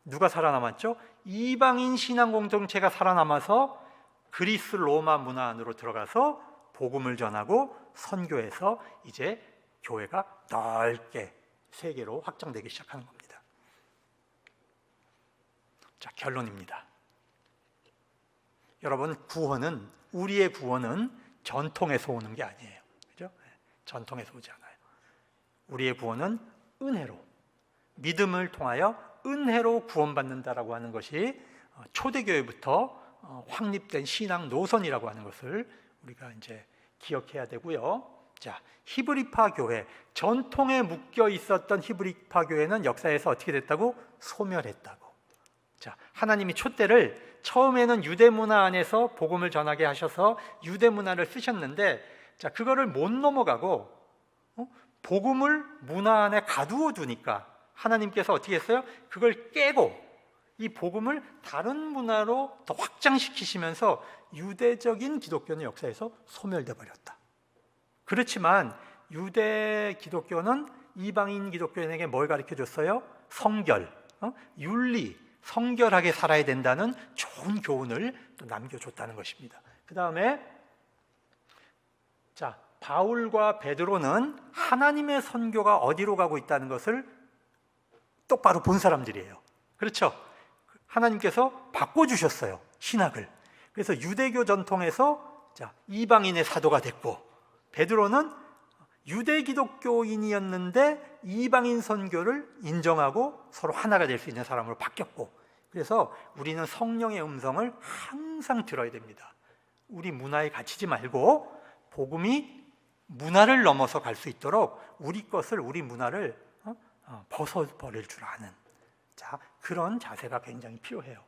누가 살아남았죠? 이방인 신앙 공동체가 살아남아서 그리스 로마 문화 안으로 들어가서 복음을 전하고 선교해서 이제 교회가 넓게 세계로 확장되기 시작하는 겁니다. 자, 결론입니다. 여러분, 우리의 구원은 전통에서 오는 게 아니에요, 그죠? 전통에서 오지 않아요. 우리의 구원은 은혜로, 믿음을 통하여 은혜로 구원받는다라고 하는 것이 초대교회부터 확립된 신앙 노선이라고 하는 것을 우리가 이제 기억해야 되고요. 자, 히브리파 교회, 전통에 묶여 있었던 히브리파 교회는 역사에서 어떻게 됐다고? 소멸했다고. 자, 하나님이 촛대를 처음에는 유대 문화 안에서 복음을 전하게 하셔서 유대 문화를 쓰셨는데, 자, 그거를 못 넘어가고 복음을 문화 안에 가두어 두니까 하나님께서 어떻게 했어요? 그걸 깨고 이 복음을 다른 문화로 더 확장시키시면서 유대적인 기독교는 역사에서 소멸돼 버렸다. 그렇지만 유대 기독교는 이방인 기독교인에게 뭘 가르쳐줬어요? 성결, 윤리, 성결하게 살아야 된다는 좋은 교훈을 또 남겨줬다는 것입니다. 그 다음에 자, 바울과 베드로는 하나님의 선교가 어디로 가고 있다는 것을 똑바로 본 사람들이에요. 그렇죠? 하나님께서 바꿔주셨어요, 신학을. 그래서 유대교 전통에서 자, 이방인의 사도가 됐고, 베드로는 유대 기독교인이었는데 이방인 선교를 인정하고 서로 하나가 될 수 있는 사람으로 바뀌었고, 그래서 우리는 성령의 음성을 항상 들어야 됩니다. 우리 문화에 갇히지 말고 복음이 문화를 넘어서 갈 수 있도록 우리 것을, 우리 문화를 벗어버릴 줄 아는, 자, 그런 자세가 굉장히 필요해요.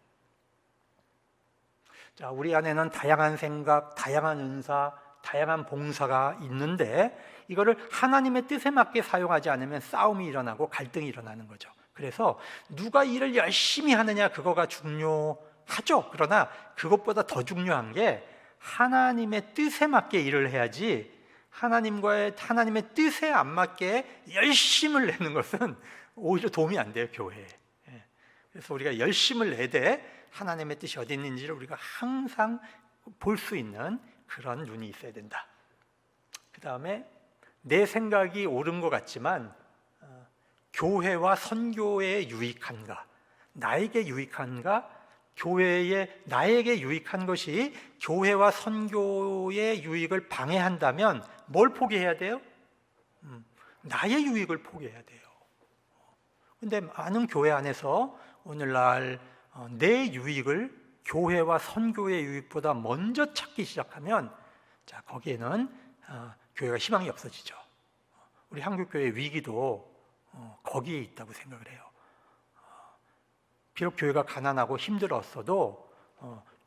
자, 우리 안에는 다양한 생각, 다양한 은사, 다양한 봉사가 있는데 이거를 하나님의 뜻에 맞게 사용하지 않으면 싸움이 일어나고 갈등이 일어나는 거죠. 그래서 누가 일을 열심히 하느냐, 그거가 중요하죠. 그러나 그것보다 더 중요한 게 하나님의 뜻에 맞게 일을 해야지, 하나님의 뜻에 안 맞게 열심을 내는 것은 오히려 도움이 안 돼요, 교회에. 그래서 우리가 열심을 내되 하나님의 뜻이 어디 있는지를 우리가 항상 볼 수 있는 그런 눈이 있어야 된다. 그 다음에 내 생각이 옳은 것 같지만 교회와 선교에 유익한가, 나에게 유익한가, 교회에 나에게 유익한 것이 교회와 선교의 유익을 방해한다면 뭘 포기해야 돼요? 나의 유익을 포기해야 돼요. 근데 많은 교회 안에서 오늘날 내 유익을 교회와 선교의 유익보다 먼저 찾기 시작하면, 자, 거기에는 교회가 희망이 없어지죠. 우리 한국교회의 위기도 거기에 있다고 생각을 해요. 비록 교회가 가난하고 힘들었어도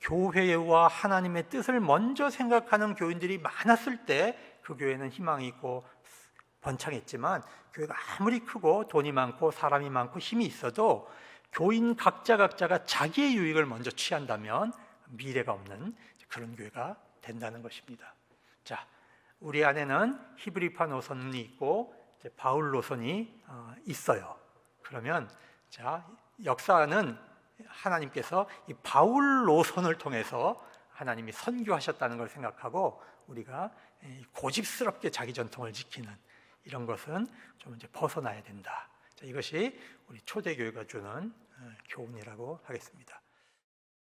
교회와 하나님의 뜻을 먼저 생각하는 교인들이 많았을 때 그 교회는 희망이 있고 번창했지만, 교회가 아무리 크고 돈이 많고 사람이 많고 힘이 있어도 교인 각자가 자기의 유익을 먼저 취한다면 미래가 없는 그런 교회가 된다는 것입니다. 자, 우리 안에는 히브리파 노선이 있고 이제 바울 노선이 있어요. 그러면 자, 역사는 하나님께서 이 바울 노선을 통해서 하나님이 선교하셨다는 걸 생각하고 우리가 고집스럽게 자기 전통을 지키는 이런 것은 좀 이제 벗어나야 된다. 자, 이것이 우리 초대교회가 주는 교훈이라고 하겠습니다.